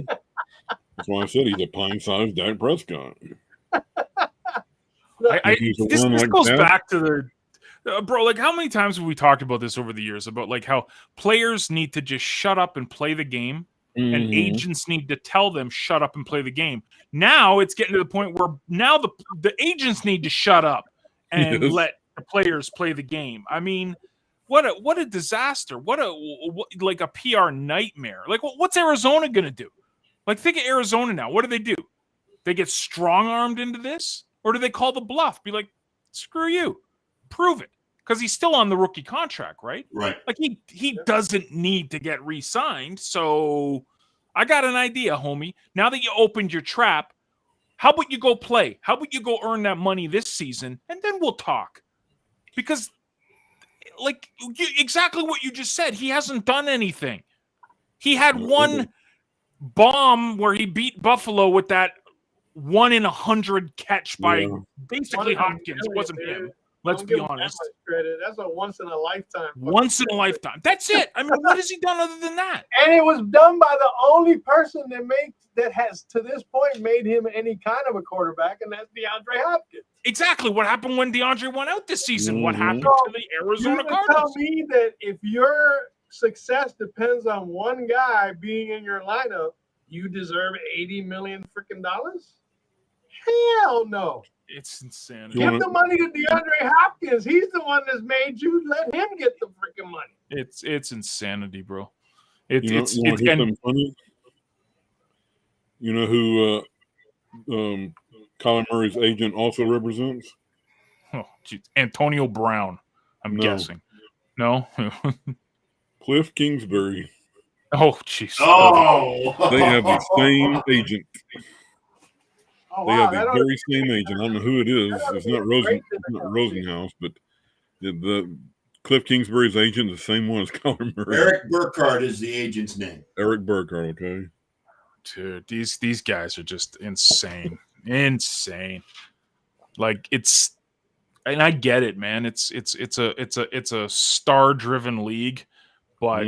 That's why I said he's a pint-sized Dak Prescott. This goes back to the bro, like how many times have we talked about this over the years about like how players need to just shut up and play the game and agents need to tell them shut up and play the game. Now it's getting to the point where now the agents need to shut up and let the players play the game. I mean, what a disaster. What like a PR nightmare. Like what's Arizona going to do? Like think of Arizona now. What do? They get strong-armed into this? Or do they call the bluff? Be like, screw you. Prove it. Because he's still on the rookie contract, right? Right. Like he doesn't need to get re-signed. So I got an idea, homie. Now that you opened your trap, how about you go play? How about you go earn that money this season, and then we'll talk? Because, like, exactly what you just said, he hasn't done anything. He had one bomb where he beat Buffalo with that 1 in 100 catch by basically Hopkins. It wasn't him. Let's be honest. That's a once in a lifetime. Once in a lifetime. That's it. I mean, what has he done other than that? And it was done by the only person that has to this point made him any kind of a quarterback, and that's DeAndre Hopkins. Exactly. What happened when DeAndre went out this season? What happened to the Arizona You Cardinals? tell me that if your success depends on one guy being in your lineup, you deserve $80 million freaking dollars? Hell no. It's insane. Give the money to DeAndre Hopkins. He's the one that's made you. Let him get the freaking money. It's insanity, bro. It's funny. You know who Kyler Murray's agent also represents? Oh, geez. Antonio Brown. I'm guessing. No. Cliff Kingsbury. Oh, jeez. Oh, They have the same agent. Oh, They wow. have the very same agent. I don't know who it is. It's not Rosenhaus, but the Cliff Kingsbury's agent is the same one as Kyler Murray. Eric Burkhardt is the agent's name. Eric Burkhardt, okay. Dude, these guys are just insane. Insane. Like and I get it, man. It's a star-driven league, but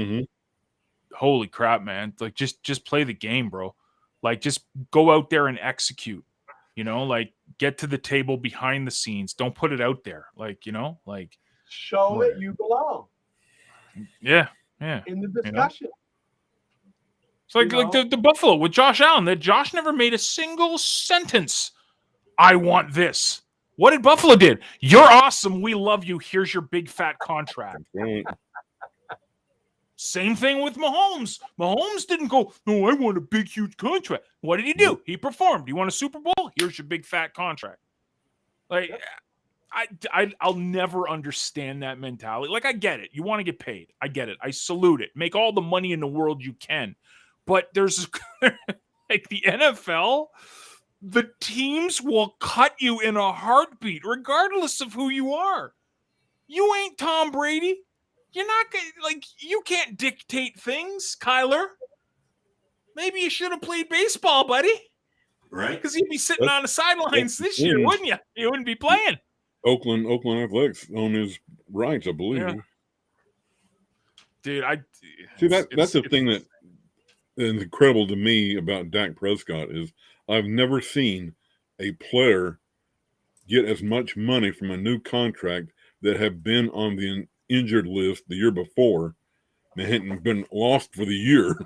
holy crap, man. Like just play the game, bro. Like just go out there and execute. You know, like get to the table behind the scenes. Don't put it out there. Like, you know, like show that you belong. Yeah. In the discussion. It's like the Buffalo with Josh Allen. That Josh never made a single sentence. I want this. What did Buffalo did? You're awesome. We love you. Here's your big fat contract. Right. Same thing with Mahomes. Mahomes didn't go, no, I want a big, huge contract. What did he do? He performed. You want a Super Bowl? Here's your big fat contract. Like, I'll never understand that mentality. Like, I get it. You want to get paid. I get it. I salute it. Make all the money in the world you can. But there's like the NFL, the teams will cut you in a heartbeat, regardless of who you are. You ain't Tom Brady. You're not going you can't dictate things, Kyler. Maybe you should have played baseball, buddy. Right. Because you'd be sitting on the sidelines this year, wouldn't you? You wouldn't be playing. Oakland Athletics own his rights, I believe. Yeah. Dude, that's the thing that is incredible to me about Dak Prescott is I've never seen a player get as much money from a new contract that have been on the injured list the year before. They hadn't been lost for the year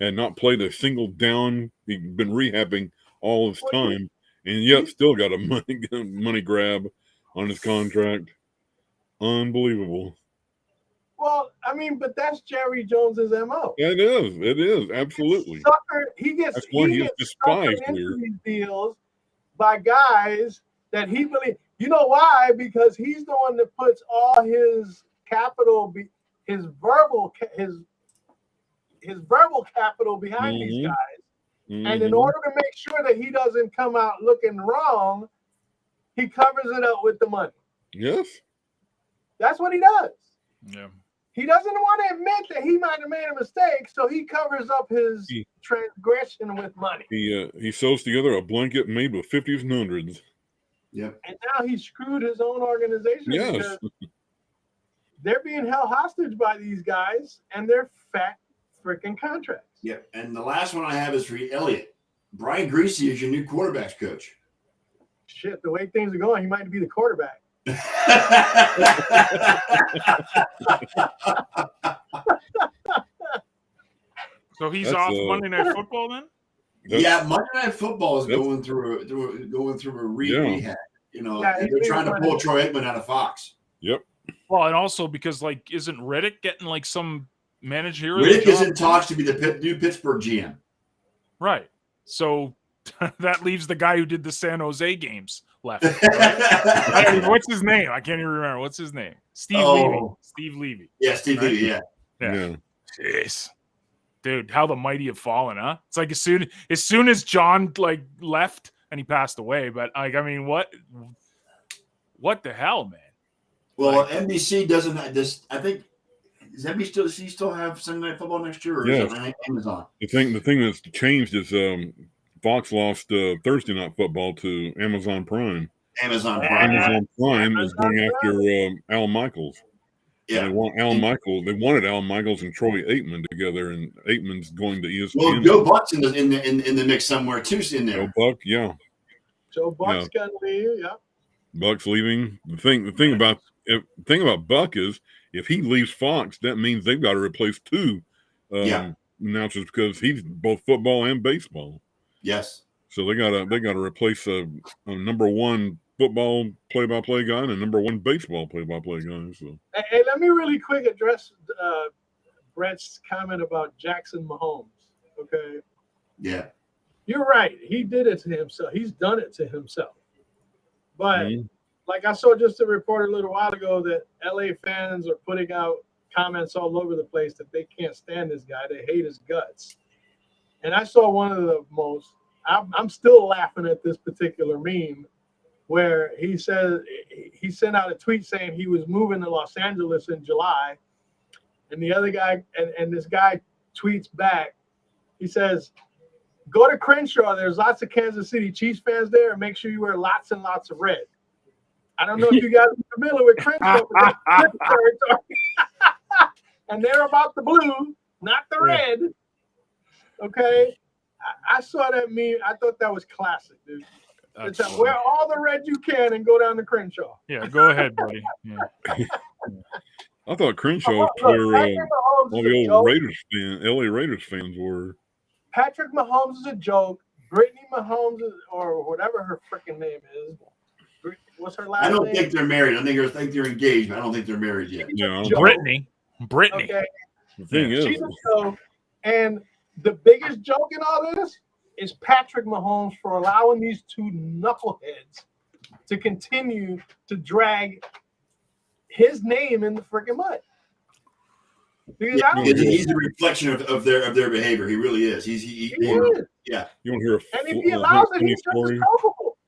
and not played a single down. He'd been rehabbing all his time and yet still got a money grab on his contract. Unbelievable. Well, I mean, but that's Jerry Jones's MO. It is absolutely. He gets despised into these deals by guys that he believes. You know why? Because he's the one that puts all his capital, his verbal capital behind these guys. And in order to make sure that he doesn't come out looking wrong, he covers it up with the money. Yes. That's what he does. Yeah. He doesn't want to admit that he might have made a mistake, so he covers up his transgression with money. He sews together a blanket made with 50s and 100s. Yep. And now he screwed his own organization because they're being held hostage by these guys and their fat freaking contracts. Yeah, and the last one I have is for Elliott. Brian Greasy is your new quarterback's coach. Shit, the way things are going, he might be the quarterback. So he's off Monday Night Football then? Yeah, Monday Night Football is going through a rehab. You know, and they're trying to pull Troy Aikman out of Fox. Yep. Well, and also because like, isn't Riddick getting like some managerial? Riddick is job? in talks to be the new Pittsburgh GM. Right. So that leaves the guy who did the San Jose games left. Right? I don't even. What's his name? I can't even remember. What's his name? Steve Levy. Steve Levy. Yeah, Steve right? Levy. Yeah. Jeez. Dude, how the mighty have fallen, huh? It's like as soon as John like left and he passed away, but like, I mean, what the hell, man? Well, Like, NBC doesn't have this. I think does NBC still have Sunday Night Football next year, or is it Amazon? The thing that's changed is Fox lost Thursday Night Football to Amazon Prime. Amazon Prime is going after Al Michaels. Yeah, and they want Al Michaels. They wanted Al Michaels and Troy Aikman together, and Aikman's going to ESPN. Well, Joe Buck's in the mix somewhere too. In there, Joe Buck, yeah. Joe Buck's got to leave. Yeah, Buck's leaving. The thing about Buck is if he leaves Fox, that means they've got to replace two announcers because he's both football and baseball. Yes. So they gotta replace a number one football play-by-play guy and a number one baseball play-by-play guy. So hey, let me really quick address Brett's comment about Jackson Mahomes. Okay. Yeah. You're right. He did it to himself. He's done it to himself. But like I saw just a report a little while ago that LA fans are putting out comments all over the place that they can't stand this guy. They hate his guts. And I saw one of the most, I'm still laughing at this particular meme where he said he sent out a tweet saying he was moving to Los Angeles in July. And the other guy, and this guy tweets back, he says, go to Crenshaw. There's lots of Kansas City Chiefs fans there, and make sure you wear lots and lots of red. I don't know if you guys are familiar with Crenshaw, but that's territory. And they're about the blue, not the red. Okay? I saw that meme. I thought that was classic, dude. It's like, wear all the red you can and go down to Crenshaw. Yeah, go ahead, buddy. Yeah. I thought Crenshaw was where all the old LA Raiders fans were. Patrick Mahomes is a joke. Brittany Mahomes or whatever her freaking name is. What's her last name? I don't think they're married. I think they're engaged, but I don't think they're married yet. Yeah, Brittany. Okay. The thing is, she's a joke. And the biggest joke in all this is Patrick Mahomes for allowing these two knuckleheads to continue to drag his name in the freaking mud. Because he's a reflection of their behavior. He really is. He is. Yeah. You want to hear and if he allows it, he's just as culpable.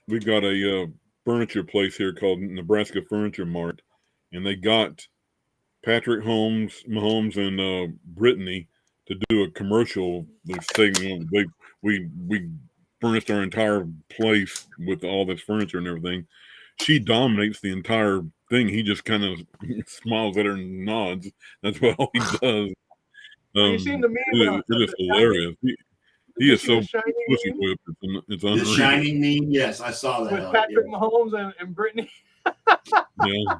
We've got a furniture place here called Nebraska Furniture Mart, and they got Patrick Mahomes and Brittany to do a commercial. They're saying we furnished our entire place with all this furniture and everything. She dominates the entire thing. He just kind of smiles at her and nods. That's what all he does. You seen the meme? It is hilarious. He is so pussy whipped. It's unreal. The Shining meme, yes, I saw that. With Patrick Mahomes and Brittany. Yeah.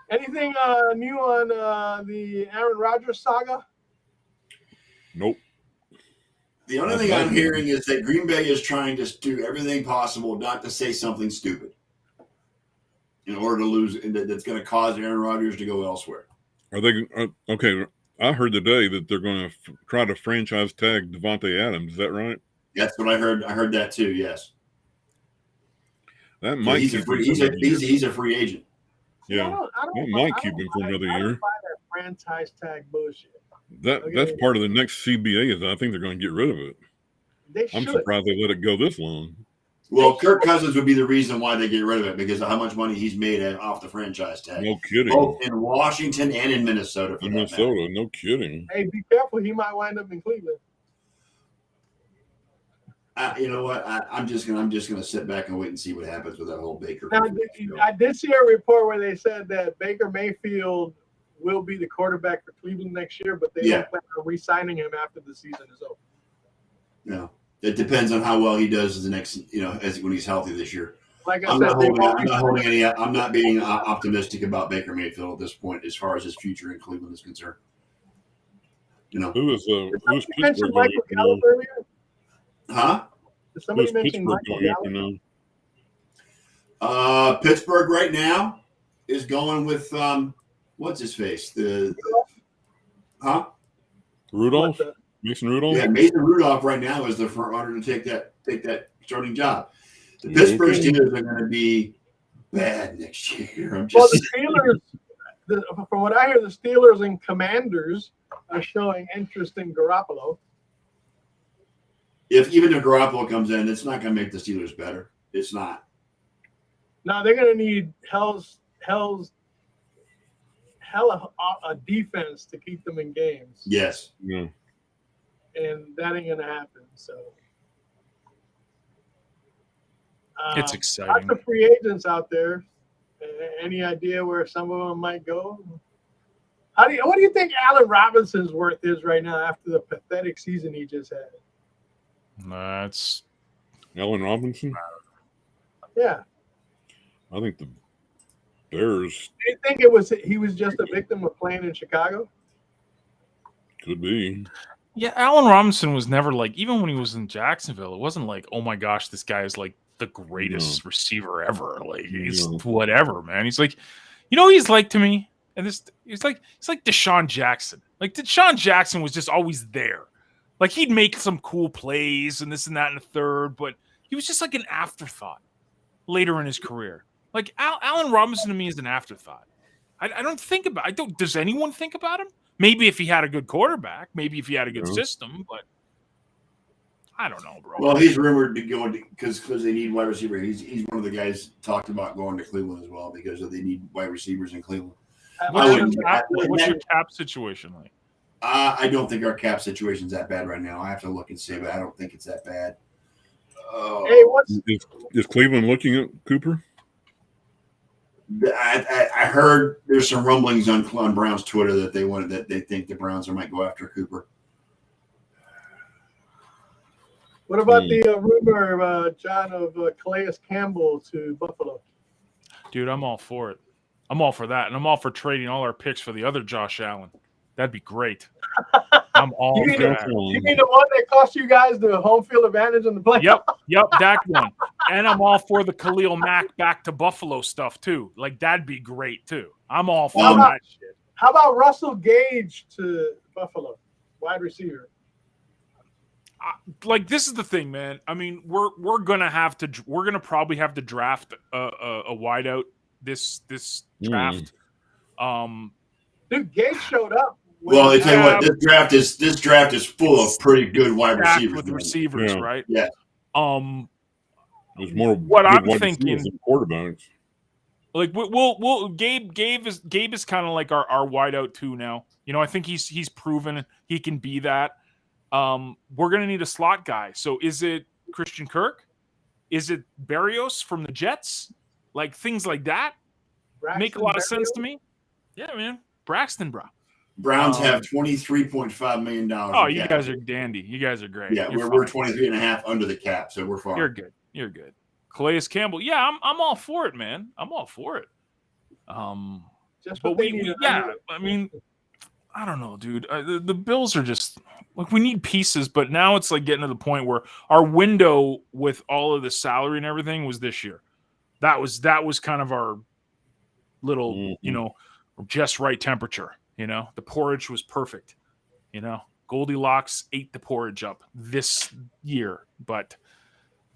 Anything new on the Aaron Rodgers saga? Nope. The only thing I'm hearing is that Green Bay is trying to do everything possible not to say something stupid in order to lose. That's going to cause Aaron Rodgers to go elsewhere. Are they okay? I heard today that they're going to try to franchise tag Devontae Adams. Is that right? That's what I heard. I heard that too. Yes. That might. He's a free agent. Yeah, that might keep him for another year. That franchise tag bullshit. That's part of the next CBA. Is I think they're going to get rid of it. I'm surprised they let it go this long. Well, Kirk Cousins would be the reason why they get rid of it because of how much money he's made off the franchise tag. No kidding. Both in Washington and in Minnesota. No kidding. Hey, be careful. He might wind up in Cleveland. You know what? I'm just gonna sit back and wait and see what happens with that whole Baker. Now, I did see a report where they said that Baker Mayfield will be the quarterback for Cleveland next year, but they don't plan on re-signing him after the season is over. No, it depends on how well he does as the next, when he's healthy this year. Like I I'm said, I'm not being optimistic about Baker Mayfield at this point as far as his future in Cleveland is concerned. Who's mentioned Pittsburgh Michael Gallup earlier? Huh? Did somebody mention Michael Gallup? Pittsburgh right now is going with what's his face? Rudolph? What Mason Rudolph? Yeah, Mason Rudolph right now is the front runner to take that starting job. The Pittsburgh Steelers are going to be bad next year. Well, the Steelers, from what I hear, the Steelers and Commanders are showing interest in Garoppolo. If even if Garoppolo comes in, it's not going to make the Steelers better. It's not. Now they're going to need hell a defense to keep them in games. Yes. Yeah. And that ain't going to happen. So It's exciting. Lots of free agents out there. Any idea where some of them might go? What do you think Allen Robinson's worth is right now after the pathetic season he just had? That's Allen Robinson? Yeah. I think the Bears Do you think he was just a victim of playing in Chicago? could be. yeah. Allen Robinson was never like, even when he was in Jacksonville, it wasn't like, oh my gosh, this guy is like the greatest receiver ever. Like he's whatever, man. He's like, he's like to me, and he's like Deshaun Jackson. Like Deshaun Jackson was just always there. Like he'd make some cool plays and this and that and the third, but he was just like an afterthought later in his career. Like Allen Robinson to me is an afterthought. I don't think about. Does anyone think about him? Maybe if he had a good quarterback, maybe if he had a good system, but I don't know, bro. Well, he's rumored to go because they need wide receiver. He's one of the guys talked about going to Cleveland as well because they need wide receivers in Cleveland. What's your cap situation like? I don't think our cap situation's that bad right now. I have to look and see, but I don't think it's that bad. Hey, is Cleveland looking at Cooper? I heard there's some rumblings on Brown's Twitter that they think the Browns might go after Cooper. what about the rumor, John, of Calais Campbell to Buffalo? Dude, I'm all for it. I'm all for that, and I'm all for trading all our picks for the other Josh Allen. That'd be great. I'm all for that. You mean the one that cost you guys the home field advantage in the playoffs? Yep, that one. And I'm all for the Khalil Mack back to Buffalo stuff too. Like that'd be great too. I'm all for that shit. How about Russell Gage to Buffalo, wide receiver? Like this is the thing, man. I mean, we're gonna probably have to draft a wideout this draft. Dude, Gage showed up. Well, they tell you what, this draft is full of pretty good wide receivers. With receivers, right? Yeah. There's more what I'm thinking than quarterbacks. Like we'll Gabe is kind of like our wideout too now. I think he's proven he can be that. We're gonna need a slot guy. So is it Christian Kirk? Is it Berrios from the Jets? Like things like that make a lot of sense to me. Yeah, man. Braxton, bro. Browns have $23.5 million. Oh, you guys are dandy. You guys are great. Yeah, we're 23.5 under the cap, so we're fine. You're good. Calais Campbell. Yeah, I'm all for it, man. I'm all for it. But I mean, I don't know, dude. The Bills are just like, we need pieces, but now it's like getting to the point where our window with all of the salary and everything was this year. That was kind of our little, just right temperature. The porridge was perfect. Goldilocks ate the porridge up this year, but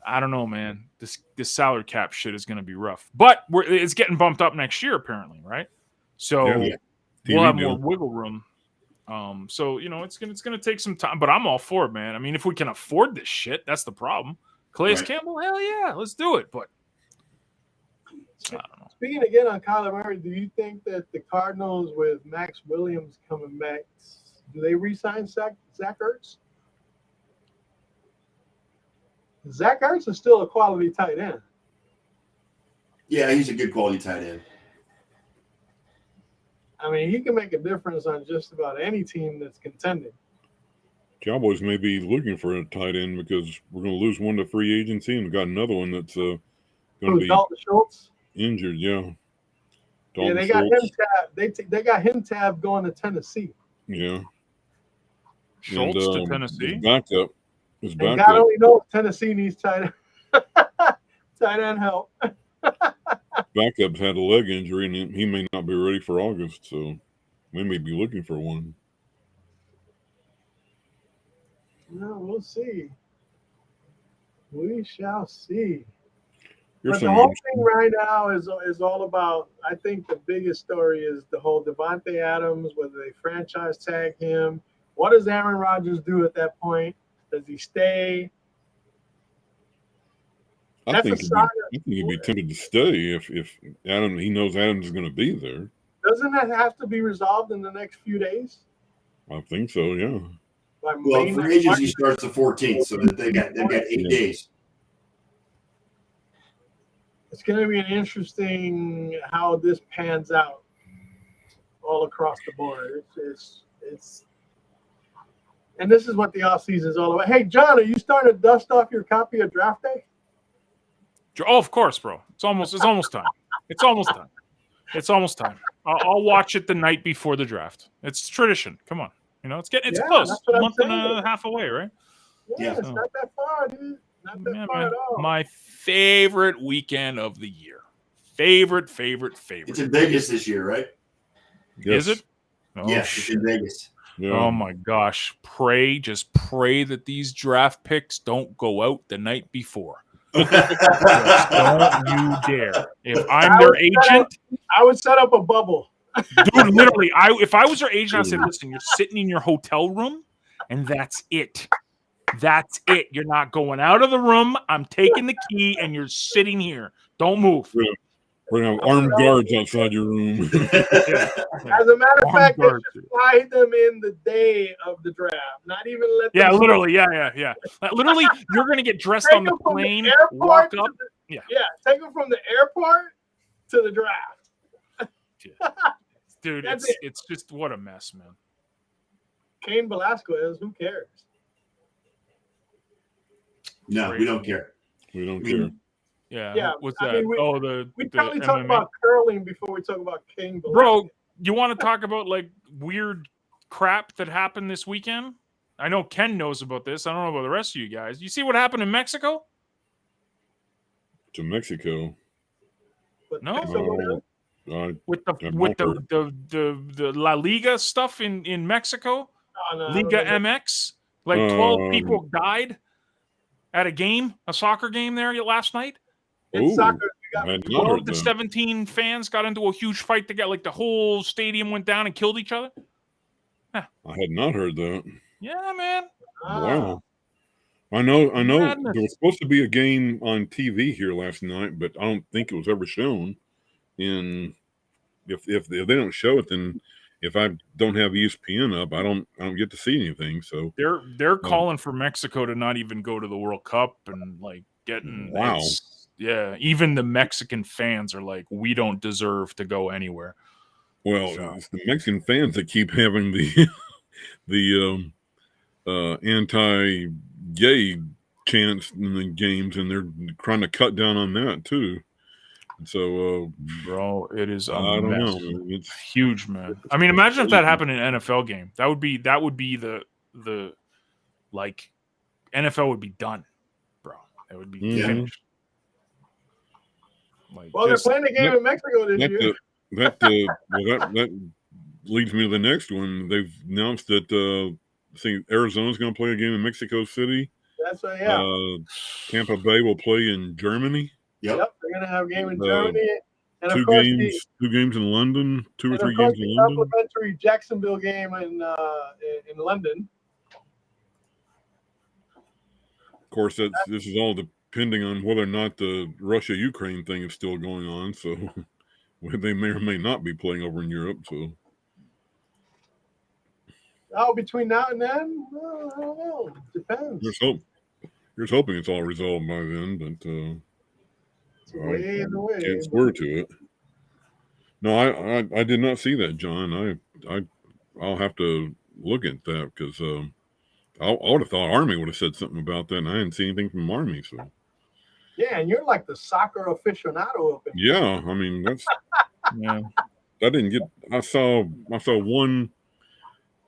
I don't know, man. This salary cap shit is going to be rough, but it's getting bumped up next year, apparently, right? So we'll have more wiggle room. So it's gonna take some time, but I'm all for it, man. I mean, if we can afford this shit, that's the problem. Calais Campbell, hell yeah, let's do it. But I don't know. Speaking again on Kyler Murray, do you think that the Cardinals with Max Williams coming back, do they re-sign Zach Ertz? Zach Ertz is still a quality tight end. Yeah, he's a good quality tight end. I mean, he can make a difference on just about any team that's contending. Cowboys may be looking for a tight end because we're going to lose one to free agency, and we've got another one that's going to be Dalton Schultz injured. Yeah, Dalton they got Schultz. Him tabbed. They got him tabbed going to Tennessee. Yeah, Schultz to Tennessee. His backup. God only knows Tennessee needs tight end help. backup's had a leg injury, and he may not be ready for August, so we may be looking for one. No, we'll see. We shall see. Here's But the something whole interesting. thing right now is all about. I think the biggest story is the whole Devontae Adams, whether they franchise tag him. What does Aaron Rodgers do at that point? Does he stay? I think he'd be tempted to stay if he knows Adams is going to be there. Doesn't that have to be resolved in the next few days? I think so, yeah. Well, free agency starts the 14th, so they've got 8 days. It's going to be an interesting how this pans out all across the board. It's and this is what the offseason is all about. Hey, John, are you starting to dust off your copy of Draft Day? Oh, of course, bro. It's almost time. It's almost time. It's almost time. I'll watch it the night before the draft. It's tradition. Come on. It's close. A month and a half away, right? Yeah, it's not that far, dude. Not that far man. at all. My favorite weekend of the year. Favorite. It's in Vegas this year, right? Yes. Is it? Oh, yes, it's in Vegas. Yeah. Oh my gosh. Just pray that these draft picks don't go out the night before. Don't you dare. If I'm their agent, I would set up a bubble. Dude, literally, if I was your agent, I'd say, listen, you're sitting in your hotel room, and that's it. That's it. You're not going out of the room. I'm taking the key, and you're sitting here. Don't move. We're going to have armed guards outside your room. As a matter of fact, they should fly them in the day of the draft. Not even let them. Yeah, literally. Yeah. Literally, you're going to get dressed on the plane, walk up. Yeah, take them from the airport to the draft. Dude, it's just what a mess, man. Cain Velasquez, who cares? No, we don't care. We don't care. Yeah. What's that? We probably talk about curling before we talk about Cain Velasquez. Bro, you want to talk about like weird crap that happened this weekend? I know Ken knows about this. I don't know about the rest of you guys. You see what happened in Mexico? To Mexico? No. With the La Liga stuff in Mexico, Liga MX, like 12 people died at a soccer game there last night. It's soccer. 12 to 17 fans got into a huge fight. The whole stadium went down and killed each other. I had not heard that. Yeah, man. Wow. I know. There was supposed to be a game on TV here last night, but I don't think it was ever shown. And if they don't show it, then if I don't have ESPN up, I don't get to see anything. So they're calling for Mexico to not even go to the World Cup and getting even the Mexican fans are like, we don't deserve to go anywhere. Well, it's the Mexican fans that keep having the anti-gay chants in the games, and they're trying to cut down on that too. So, bro, it is I don't mess. know. It's huge, man. I mean, imagine if that happened in an NFL game. That would be the NFL would be done, bro. It would be finished. They're playing the game in Mexico this year. That leads me to the next one. They've announced that Arizona's going to play a game in Mexico City. That's right. Yeah. Tampa Bay will play in Germany. Yep, they're going to have a game in Germany. And two games in London, two or three games in London. Supplementary Jacksonville game in London. Of course, this is all depending on whether or not the Russia-Ukraine thing is still going on. So they may or may not be playing over in Europe. So. Between now and then, I don't know. Depends. Here's hoping it's all resolved by then, but I can't swear to it. No, I did not see that, John. I'll have to look at that because I would have thought Army would have said something about that, and I didn't see anything from Army. So yeah, and you're like the soccer aficionado. Yeah, I mean that's I saw one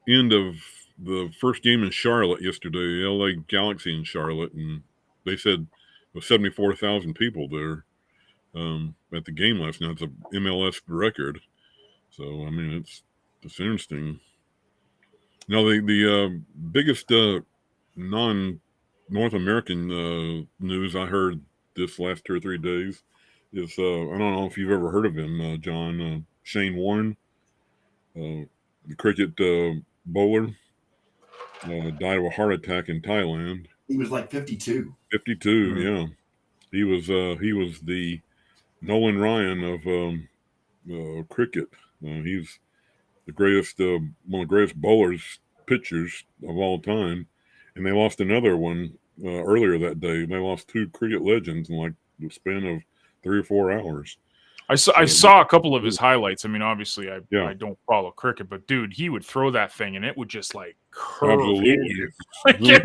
end of the first game in Charlotte yesterday, LA Galaxy in Charlotte, and they said there was 74,000 people there. at the game last night. It's a MLS record. So I mean, it's interesting. Now the biggest non-North American news I heard this last 2 or 3 days is I don't know if you've ever heard of him, John, Shane Warne, the cricket bowler, died of a heart attack in Thailand. He was like 52. 52, yeah. He was the Nolan Ryan of cricket. He's the greatest, one of the greatest bowlers, pitchers of all time. And they lost another one earlier that day. They lost 2 cricket legends in like the span of 3 or 4 hours. I saw a couple of his highlights. I mean, obviously, I don't follow cricket, but dude, he would throw that thing and it would just like curve. Absolutely. Like, it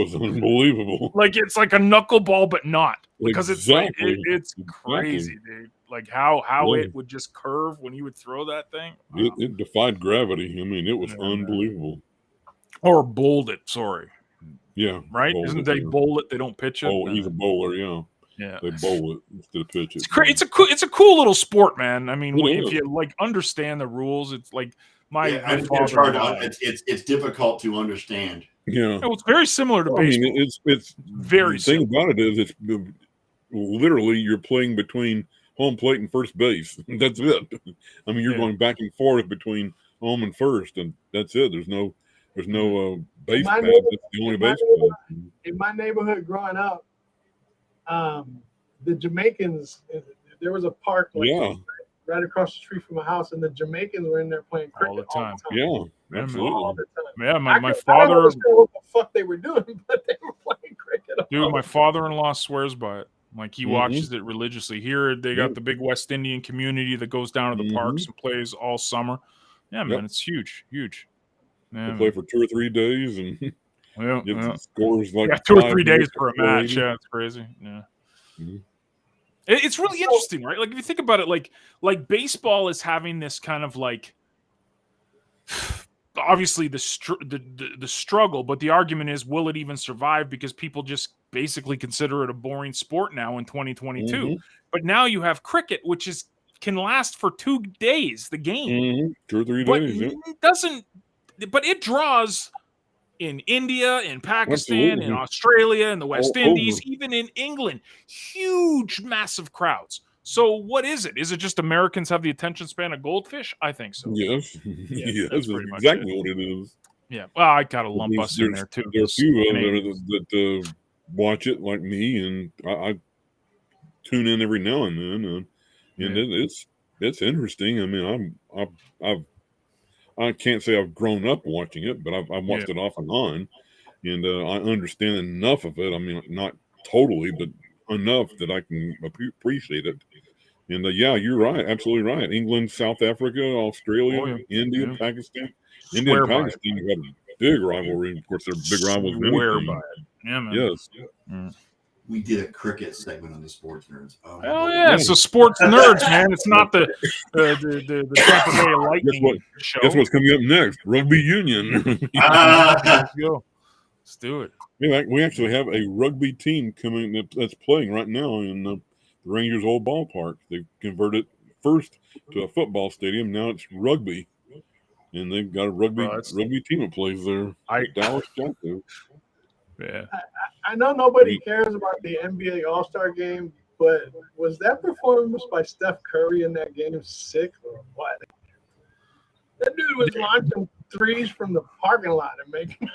was unbelievable. Like it's like a knuckleball, but not, because exactly. it's crazy, dude. Like how it would just curve when he would throw that thing. Wow. It defied gravity. I mean, it was unbelievable. Or bowled it. Sorry. Yeah. Right? Isn't they bowl it? They don't pitch it. Oh, he's a bowler. Yeah. Yeah, they bowl it instead of pitch it. It's a cool little sport, man. I mean, if you like understand the rules, it's like my father. It's difficult to understand. Yeah, it's very similar to baseball. I mean, it's very. The thing about it is, it's literally you're playing between home plate and first base. That's it. I mean, you're going back and forth between home and first, and that's it. There's no base pad. That's the only base pad. In my neighborhood growing up, the Jamaicans, there was a park right across the street from my house, and the Jamaicans were in there playing cricket all the time. Yeah, absolutely. All the time. Yeah, my I father. don't understand what the fuck they were doing, but they were playing cricket. Dude, my father-in-law swears by it. Like he watches it religiously. Here, they got the big West Indian community that goes down to the parks and plays all summer. Yeah, man, it's huge. Yeah, they play for 2 or 3 days and scores like 2 or 3 days for a match. Yeah, it's crazy. Yeah. Mm-hmm. It's really interesting, right? Like if you think about it, like baseball is having this kind of like obviously the struggle, but the argument is, will it even survive? Because people just basically consider it a boring sport now in 2022. Mm-hmm. But now you have cricket, which can last for 2 days. The game, 2 or 3 days. It doesn't. But it draws in India, in Pakistan, in Australia, in the West Indies, even in England, huge, massive crowds. So what is it? Is it just Americans have the attention span of goldfish? I think so. Yes. Yes, that's exactly what it is. Yeah. Well, I got to lump us in there, too. There are a few of them that watch it like me, and I tune in every now and then. And it's interesting. I mean, I can't say I've grown up watching it, but I've watched it off and on, and I understand enough of it. I mean, not totally, but enough that I can appreciate it. And you're right, absolutely right. England, South Africa, Australia, India, Pakistan. India and Pakistan have got a big rivalry. Of course, they're big rivals. Yeah, man. Yes. We did a cricket segment on the Sports Nerds. Oh yeah, so Sports Nerds, man. It's not the Tampa Bay Lightning show. Guess what's coming up next? Rugby union. Let's go. Let's do it. We actually have a rugby team coming that's playing right now in the Rangers' old ballpark. They've converted first to a football stadium. Now it's rugby, and they've got a rugby team that plays there. Dallas Jackals. Yeah. I know nobody cares about the NBA All-Star game, but was that performance by Steph Curry in that game sick or what? That dude was launching threes from the parking lot and making.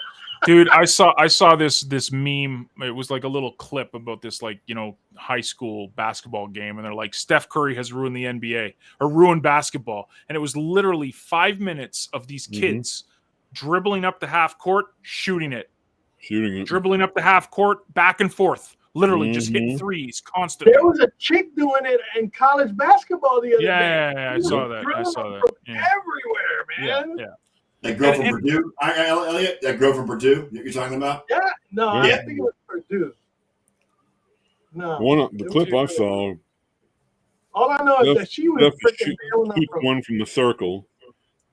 Dude, I saw this meme. It was like a little clip about this high school basketball game, and they're like, Steph Curry has ruined the NBA or ruined basketball, and it was literally 5 minutes of these kids dribbling up the half court, shooting it. Dribbling up the half court, back and forth, literally just hitting threes constantly. There was a chick doing it in college basketball the other day. Yeah, I saw that. Everywhere, man. Yeah. That girl from Purdue, Elliot. That girl from Purdue that you're talking about. Yeah, no, I think it was Purdue. No, the clip I saw. All I know is that she was freaking shoots one from the circle,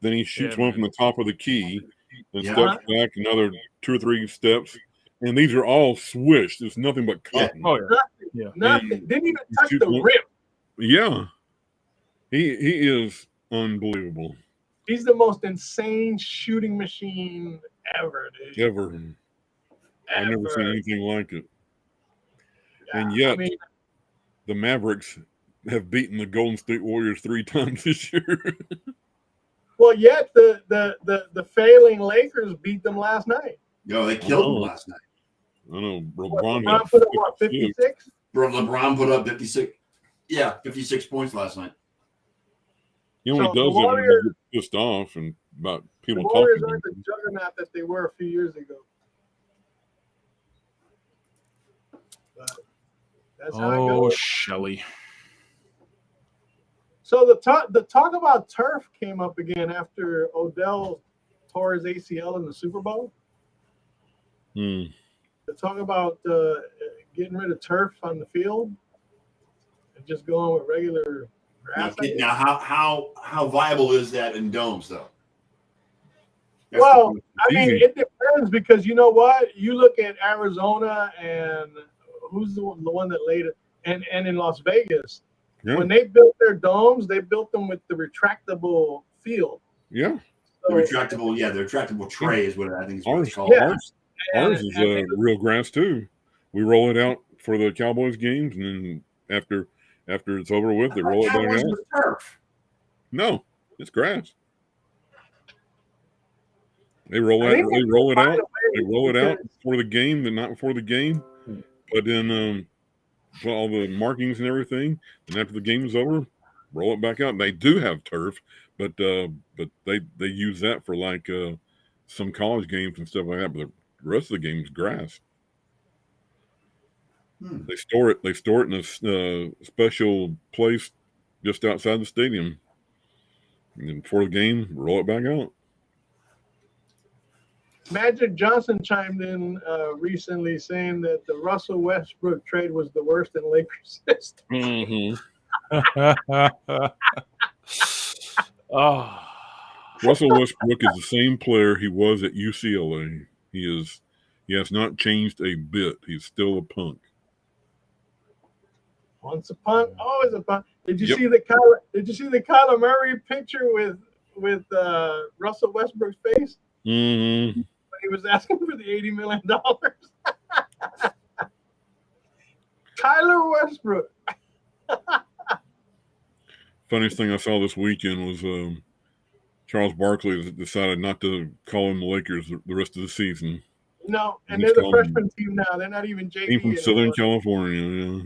then he shoots one from the top of the key. And steps back another 2 or 3 steps, and these are all swished. It's nothing but cotton. Oh yeah, Yeah. Nothing. Didn't even touch the rim. Yeah. He is unbelievable. He's the most insane shooting machine ever, dude. Ever. I've never seen anything like it. Yeah, and yet, the Mavericks have beaten the Golden State Warriors 3 times this year. Well, yet the failing Lakers beat them last night. No, they killed them last night. I know. LeBron put up what, 56? LeBron put up 56. Yeah, 56 points last night. He only does it when he gets pissed off and about people talking. The Warriors aren't the juggernaut that they were a few years ago. But that's how it goes. Shelly. So the talk about turf came up again after Odell tore his ACL in the Super Bowl. The talk about getting rid of turf on the field and just going with regular grass. Now how viable is that in domes, though? Well, I mean, it depends because you know what? You look at Arizona and who's the one that laid it, and in Las Vegas. Yeah. When they built their domes, they built them with the retractable field. Yeah. So, the retractable tray is what I think it's called. Yeah. Ours is real grass too. We roll it out for the Cowboys games, and then after it's over with, they roll it back out. Turf. No, it's grass. They roll it out. They roll it out for the game, but not before the game. But then for all the markings and everything, and after the game is over, roll it back out. They do have turf, but they use that for like some college games and stuff like that. But the rest of the game is grass. They store it. They store it in a special place just outside the stadium. And then before the game, roll it back out. Magic Johnson chimed in recently saying that the Russell Westbrook trade was the worst in Lakers history. Russell Westbrook is the same player he was at UCLA. He has not changed a bit. He's still a punk. Once a punk, always a punk. Did you see the Kyler Murray picture with Russell Westbrook's face? Mm-hmm. When he was asking for the $80 million. Kyler Westbrook. Funniest thing I saw this weekend was Charles Barkley decided not to call in the Lakers the rest of the season. No, and they're the freshman team now. They're not even JV. Team from Southern California.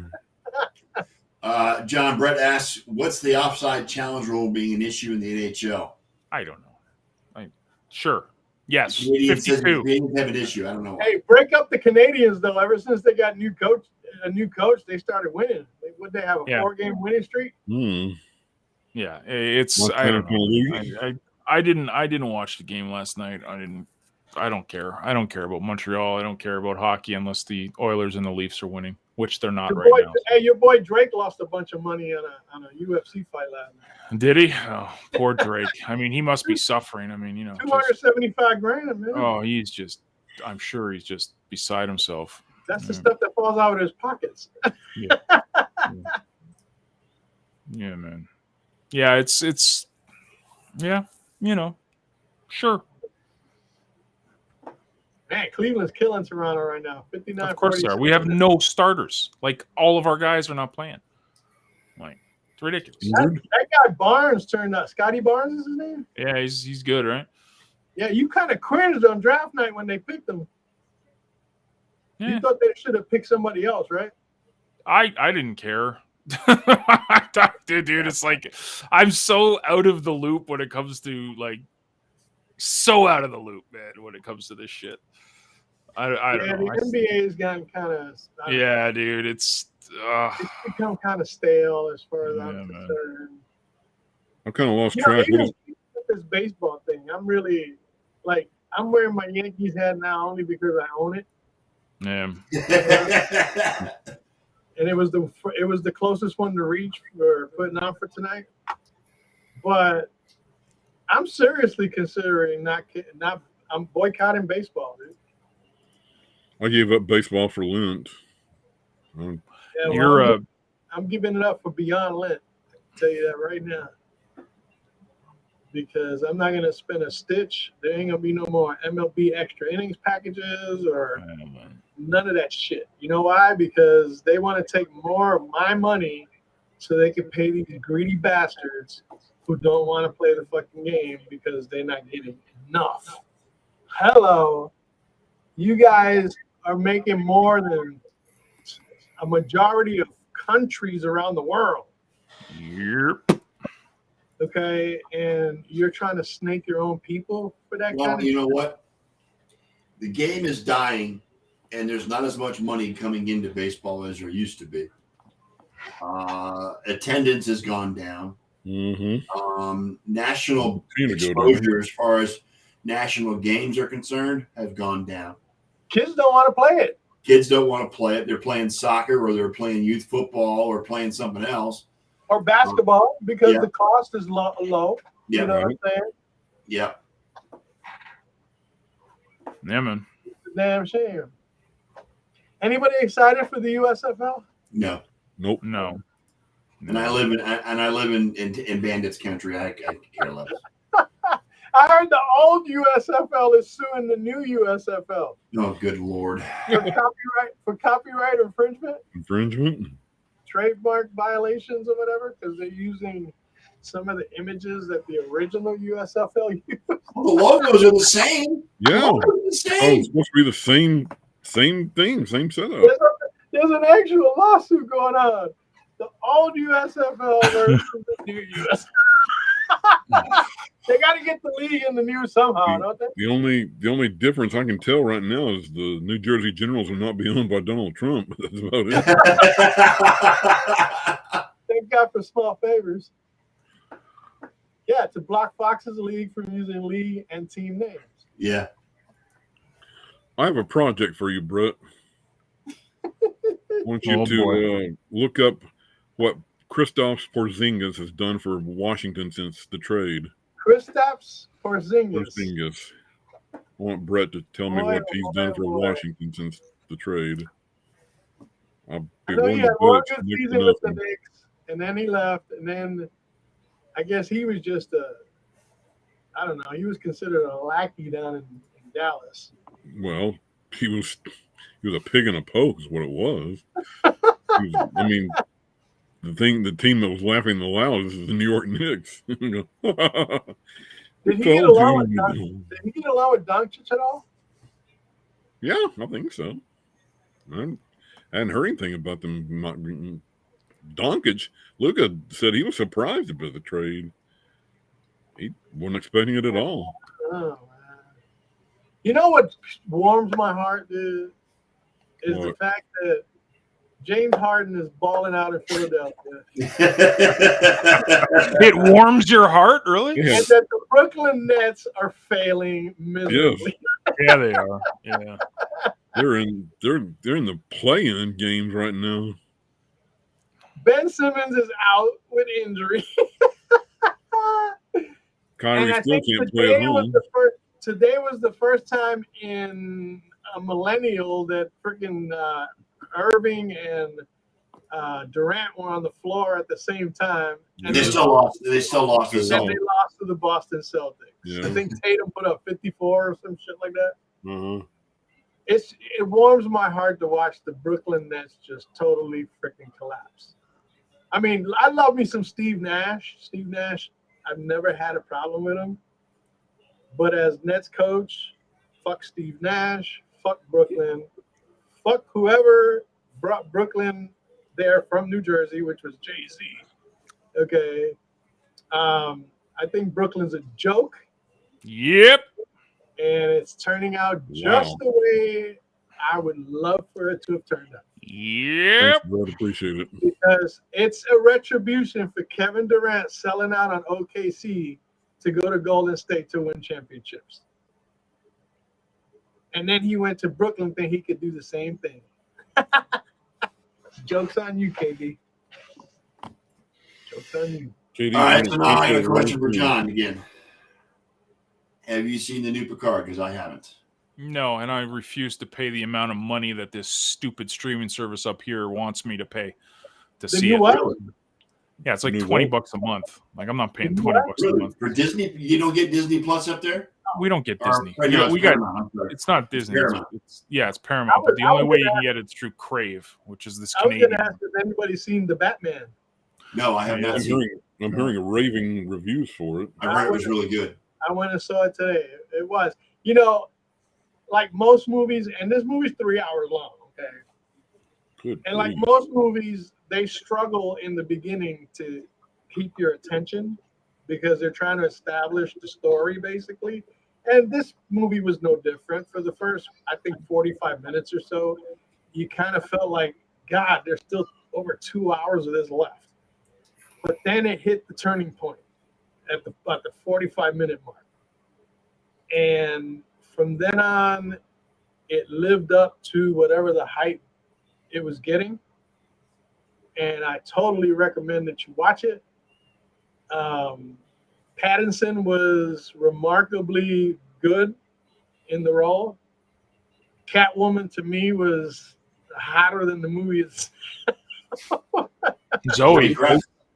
Yeah. John Brett asks, "What's the offside challenge rule being an issue in the NHL?" I don't know. Sure. Yes. 52. Canadians have an issue. I don't know. Hey, break up the Canadians though. Ever since they got a new coach, they started winning. Would they have a 4-game winning streak? Yeah, it's. I don't know. I didn't watch the game last night. I don't care. I don't care about Montreal. I don't care about hockey unless the Oilers and the Leafs are winning, which they're not right now. Hey, your boy Drake lost a bunch of money on a UFC fight last night. Did he? Oh, poor Drake. I mean, he must be suffering. I mean, you know, $275,000, man. Oh, I'm sure he's just beside himself. That's the stuff that falls out of his pockets. Yeah, man. Yeah, it's yeah, you know, sure. Man, Cleveland's killing Toronto right now. 59. Of course they are. We have no starters. Like all of our guys are not playing. Like it's ridiculous. That guy Barnes turned out. Scotty Barnes is his name? Yeah, he's good, right? Yeah, you kind of cringed on draft night when they picked him. Yeah. You thought they should have picked somebody else, right? I didn't care. Dude, it's like I'm so out of the loop when it comes to so out of the loop, man, when it comes to this shit. I don't know. The NBA has gotten kind of dude, it's become kind of stale as far as I'm concerned. I've kind of lost track of this baseball thing. I'm really I'm wearing my Yankees hat now only because I own it. Yeah. And it was the closest one to reach for putting on for tonight. But I'm seriously considering I'm boycotting baseball, dude. I gave up baseball for Lent. Yeah, I'm giving it up for Beyond Lint. I can tell you that right now. Because I'm not going to spend a stitch. There ain't going to be no more MLB extra innings packages or none of that shit. You know why? Because they want to take more of my money so they can pay these greedy bastards who don't want to play the fucking game because they're not getting enough. Hello. You guys are making more than a majority of countries around the world. Yep. Okay, and you're trying to snake your own people for that Well, kind of you know what? The game is dying, and there's not as much money coming into baseball as there used to be. Attendance has gone down. Mm-hmm. National exposure, as far as national games are concerned, have gone down. Kids don't want to play it. Kids don't want to play it. They're playing soccer, or they're playing youth football, or playing something else. Or basketball, because the cost is low. Yeah, you know what I'm saying? Yeah. Yeah, man. It's a damn shame. Anybody excited for the USFL? No. Nope. No. And I live in Bandits country. I care less. I heard the old USFL is suing the new USFL. Oh, good Lord. For copyright infringement? Infringement? Trademark violations or whatever, because they're using some of the images that the original USFL used. Well, the logos are the same. Yeah. The same. It's supposed to be the same thing, same setup. There's an actual lawsuit going on. The old USFL versus the new USFL. They got to get the league in the news somehow, don't they? The only difference I can tell right now is the New Jersey Generals will not be owned by Donald Trump. That's about it. Thank God for small favors. Yeah, to block Fox's league from using league and team names. Yeah. I have a project for you, Brett. I want you to look up what Kristaps Porzingis has done for Washington since the trade. Kristaps Porzingis. I want Brett to tell me what he's done for Washington since the trade. I know he had one good season with the Knicks, and then he left, and then I guess he was just he was considered a lackey down in Dallas. Well, he was a pig in a poke is what it was. The team that was laughing the loudest is the New York Knicks. Did he get along with Doncic at all? Yeah, I think so. I hadn't heard anything about them. Doncic, Luka said he was surprised about the trade. He wasn't expecting it at all. Oh, man. You know what warms my heart, dude? Is the fact that James Harden is balling out in Philadelphia. It warms your heart, really? Yeah. And that the Brooklyn Nets are failing miserably. Yes. Yeah, they are. Yeah. They're in the play-in games right now. Ben Simmons is out with injury. Kyrie still can't play at home. Today was the first time in a millennial that freaking Irving and Durant were on the floor at the same time. And they still lost. They lost to the Boston Celtics. Yeah. I think Tatum put up 54 or some shit like that. Uh-huh. It warms my heart to watch the Brooklyn Nets just totally freaking collapse. I mean, I love me some Steve Nash. Steve Nash, I've never had a problem with him. But as Nets coach, fuck Steve Nash, fuck Brooklyn, fuck whoever brought Brooklyn there from New Jersey, which was Jay-Z. Okay. I think Brooklyn's a joke. Yep. And it's turning out just the way I would love for it to have turned out. Yep. I appreciate it. Because it's a retribution for Kevin Durant selling out on OKC to go to Golden State to win championships. And then he went to Brooklyn thinking he could do the same thing. Joke's on you, KD. Joke's on you. KD, all right, so now I got a question for John again. Have you seen the new Picard? Because I haven't. No, and I refuse to pay the amount of money that this stupid streaming service up here wants me to pay to The see new it. what? Really? Yeah, it's like New $20 what? a month. Like I'm not paying The new 20 what? bucks a Really? month. For Disney, you don't get Disney Plus up there? We don't get Or, Disney. right, no, it's We got Paramount. I'm sorry. it's not Disney. Paramount. It's Paramount. But the I only was way you gonna can get it is through Crave, which is this I was going Canadian. to ask if anybody seen the Batman. No, I have Yeah, not I'm seen it. hearing raving reviews for it. I heard it was really good. I went and saw it today. It was, you know, like most movies, and this movie's 3 hours long. Okay, Good. and like grief. most movies, they struggle in the beginning to keep your attention because they're trying to establish the story basically. And this movie was no different. For the first, I think, 45 minutes or so, you kind of felt like, God, there's still over 2 hours of this left. But then it hit the turning point at the 45-minute mark. And from then on, it lived up to whatever the hype it was getting. And I totally recommend that you watch it. Pattinson was remarkably good in the role. Catwoman to me was hotter than the movie is. Zoe.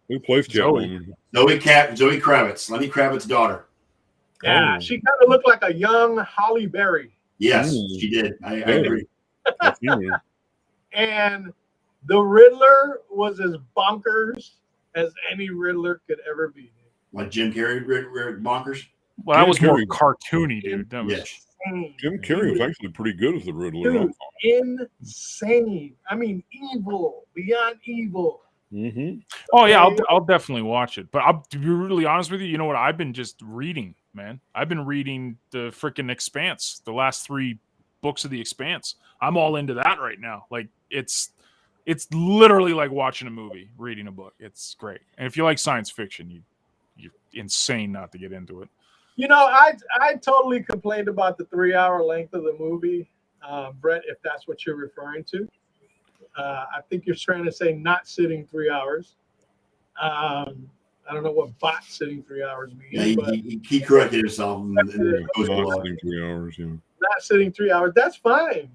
Who plays Zoe. Catwoman? Zoe Kravitz, Lenny Kravitz's daughter. Yeah, Oh. she kind of looked like a young Halle Berry. Yes, Mm. she did. I agree. That's you. And the Riddler was as bonkers as any Riddler could ever be. Like Jim Carrey, bonkers. Well, that was more Jim cartoony, dude. That was Yes. Insane. Jim Carrey was actually pretty good as the Riddler. Dude, insane. I mean, evil, beyond evil. Mm-hmm. Oh yeah, I'll definitely watch it. But to be really honest with you, you know what? I've been just reading, man. I've been reading the freaking Expanse, the last 3 books of the Expanse. I'm all into that right now. Like it's literally like watching a movie, reading a book. It's great. And if you like science fiction, you're insane not to get into it. You know, I totally complained about the 3-hour length of the movie, Brett, if that's what you're referring to. I think you're trying to say not sitting 3 hours. I don't know what bot sitting 3 hours means, Yeah, but he corrected himself. In the post Not blog. sitting 3 hours. Yeah. not sitting 3 hours. That's fine.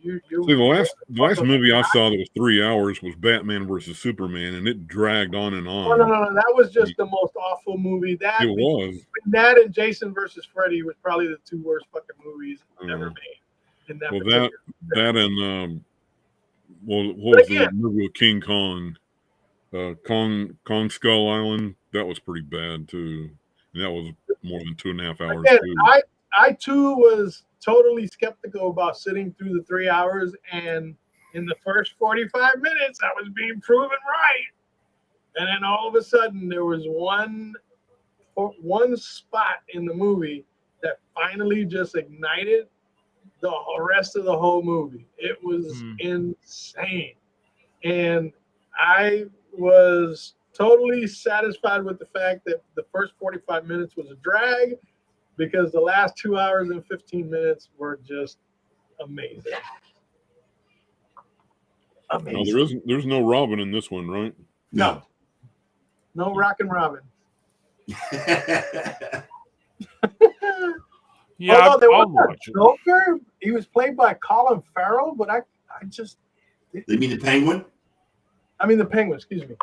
See, the last movie I saw that was 3 hours was Batman versus Superman, and it dragged on and on. No. That was just the most awful movie. That It was. That and Jason versus Freddy was probably the 2 worst fucking movies ever made. In that Well, particular- that and what But was the again- movie with King Kong? Kong Skull Island. That was pretty bad too, and that was more than 2.5 hours. Again, Too. I too was totally skeptical about sitting through the 3 hours, and in the first 45 minutes, I was being proven right. And then all of a sudden, there was one spot in the movie that finally just ignited the rest of the whole movie. It was insane, and I was totally satisfied with the fact that the first 45 minutes was a drag, because the last 2 hours and 15 minutes were just amazing. Amazing. There's no Robin in this one, right? No. No Rockin' Robin. Yeah, Although there I'll was watch a it. Joker, he was played by Colin Farrell, but I just, They mean the Penguin? I mean the Penguin. Excuse me.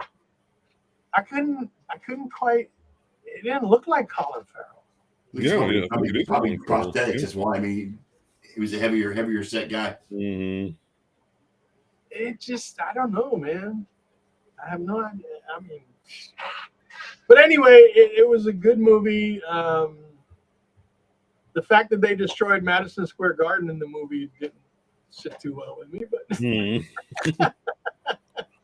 I couldn't quite. It didn't look like Colin Farrell. Yeah, I think it is probably Colin Farrell, prosthetics. yeah. That's why. I mean, he was a heavier set guy. Mm-hmm. It just, I don't know, man. I have no idea. I mean, but anyway, it was a good movie. The fact that they destroyed Madison Square Garden in the movie didn't sit too well with me, but Mm-hmm.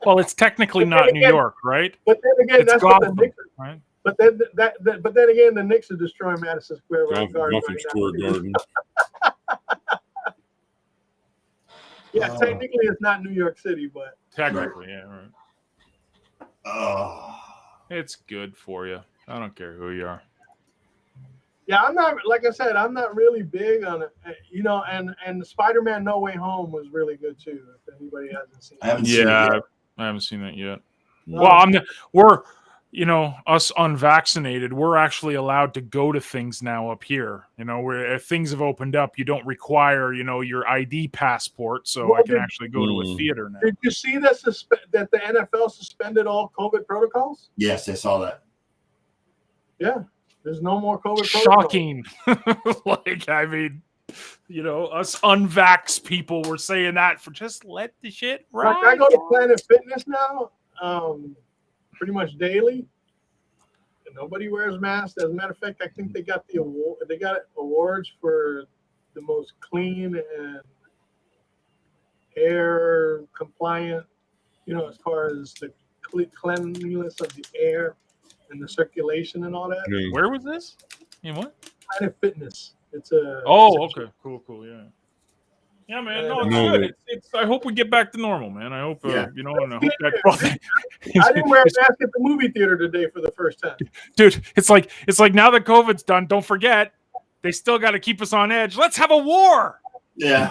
Well, it's technically But not then New again- York, right? but then again, It's that's what the Gotham, Knicks. right? But then but then again, the Knicks are destroying Madison Square Garden. Gotham right Square now. Garden. Yeah, technically it's not New York City, but Technically, yeah, right. Oh. It's good for you. I don't care who you are. yeah, I'm not, like I said, I'm not really big on it. You know, and Spider-Man No Way Home was really good too. If anybody hasn't seen I haven't it. seen it Yeah, yet. I haven't seen that yet. No. Well, us unvaccinated, we're actually allowed to go to things now up here. Where if things have opened up, you don't require, your ID passport, so I can actually go to a theater now. Did you see that the NFL suspended all COVID protocols? Yes, I saw that. Yeah, there's no more COVID Shocking. Us unvax people were saying that for just let the shit ride. Like I go to Planet Fitness now, pretty much daily. And nobody wears masks. As a matter of fact, I think they got the award. They got awards for the most clean and air compliant. As far as the cleanliness of the air and the circulation and all that. Yeah. Where was this? In what? Planet Fitness. It's a. Oh, okay, cool, yeah. Yeah, man. No, it's No. good. I hope we get back to normal, man. I hope, and I hope that. I didn't wear a mask at the movie theater today for the first time. Dude, it's like now that COVID's done, don't forget, they still got to keep us on edge. Let's have a war. Yeah.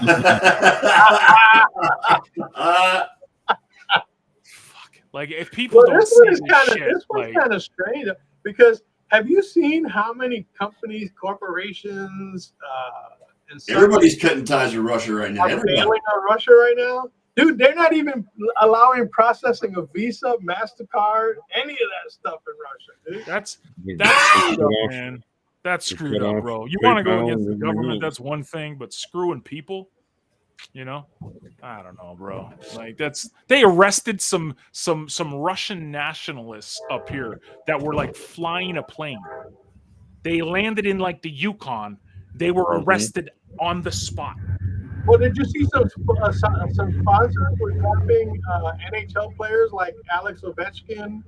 Fuck. Like if people don't this see one is shit, kind of strange because have you seen how many companies, corporations, and Everybody's cutting ties with Russia right now. are bailing on Russia right now? Dude, they're not even allowing processing of Visa, MasterCard, any of that stuff in Russia, dude. That's screwed up, man. That's screwed up, bro. You want to go against the government, that's one thing, but screwing people, I don't know, bro. Like they arrested some Russian nationalists up here that were like flying a plane. They landed in like the Yukon. They were arrested on the spot. Well, did you see some sponsors were helping NHL players like Alex Ovechkin?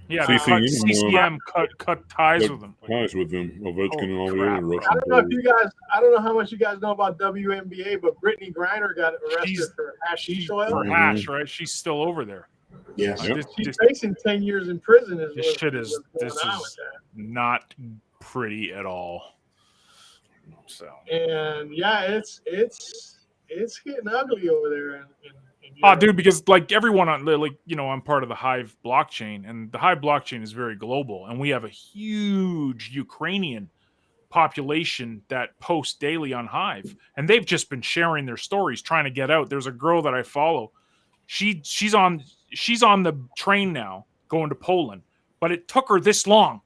Yeah, CCM cut ties with them. Ties with them, Ovechkin and all the other Russian I don't know if you guys. I don't know how much you guys know about WNBA, but Brittany Griner got arrested for hashish oil. For hash, right? She's still over there. Yes. She's facing 10 years in prison. This is not pretty at all. So. And yeah, it's getting ugly over there. In dude, because like everyone on I'm part of the Hive blockchain, and the Hive blockchain is very global, and we have a huge Ukrainian population that posts daily on Hive, and they've just been sharing their stories, trying to get out. There's a girl that I follow. She's on the train now going to Poland, but it took her this long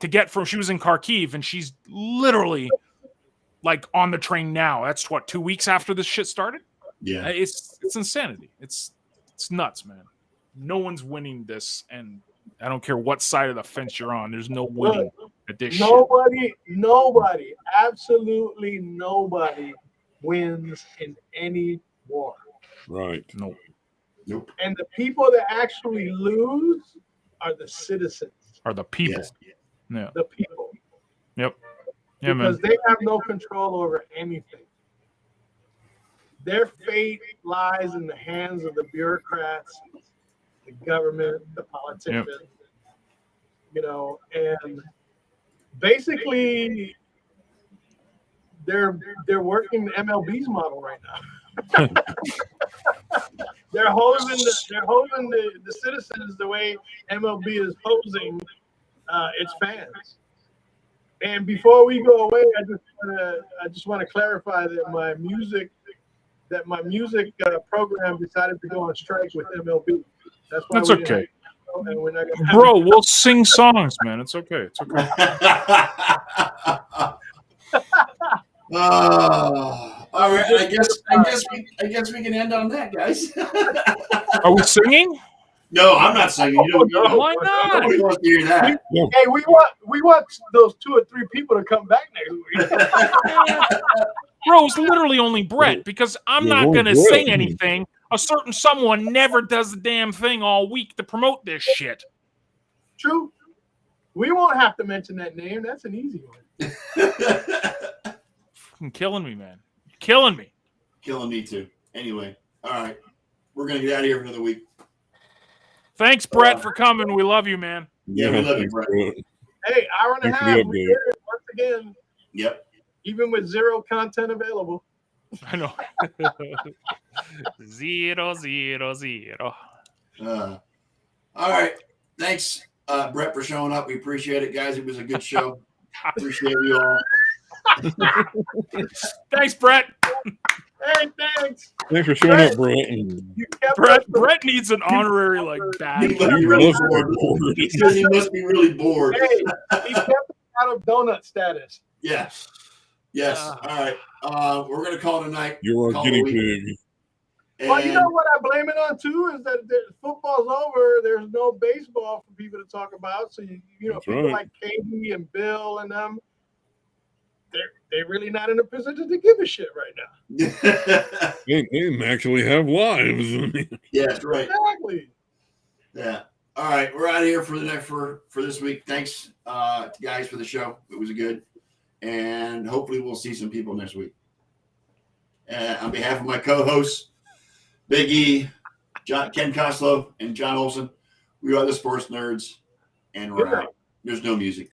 to get from. She was in Kharkiv, and she's literally like on the train now. That's 2 weeks after this shit started. Yeah, it's insanity. It's nuts, man. No one's winning this, and I don't care what side of the fence you're on. There's no winning at this shit. Nobody, absolutely nobody wins in any war. Right. Nope. And the people that actually lose are the citizens. Are the people. Yes. Yeah. The people. Yep. Yeah, because man. they have no control over anything. Their fate lies in the hands of the bureaucrats, the government, the politicians, and basically they're working the MLB's model right now. They're hosing the citizens the way MLB is hosing its fans. And before we go away, I just want to clarify that my music program decided to go on strike with MLB. That's okay. Bro, we'll sing songs, man. It's okay. It's okay. All right. I guess we can end on that, guys. Are we singing? No, I'm not singing. Why not? Nobody wants to hear that. Hey, we want those 2 or 3 people to come back next week. Bro, it's literally only Brett, because I'm not going to say anything. A certain someone never does the damn thing all week to promote this shit. True. We won't have to mention that name. That's an easy one. Fucking killing me, man. You're killing me. Killing me too. Anyway, all right. We're going to get out of here for another week. Thanks, Brett, for coming. We love you, man. Yeah, we love you, Brett. Hey, hour and a half. We did it once again. Yep. Even with 0 content available. I know. 0, 0, 0. All right. thanks, Brett, for showing up. We appreciate it, guys. It was a good show. Appreciate you all. Thanks, Brett. Hey, thanks. Thanks for showing up, Brett. You kept Brett us from- Brett needs an honorary like He badge. must be You really must be bored. bored. He says he must be really bored. Hey, he kept us out of donut status. Yes. Yes. All right. We're gonna call it a night. You're a Call guinea it a week. pig. Well, you And know what I blame it on too is that football's over. There's no baseball for people to talk about. So you know, That's people right. like Katie and Bill and them, they're really not in a position to give a shit right now. They actually have lives. yeah, that's right. Exactly. Yeah. All right, we're out of here for this week. Thanks, guys, for the show. It was good, and hopefully we'll see some people next week. On behalf of my co-hosts, Big E, Ken Koslow, and John Olson, we are the Sports Nerds, and we're Good night. out. There's no music.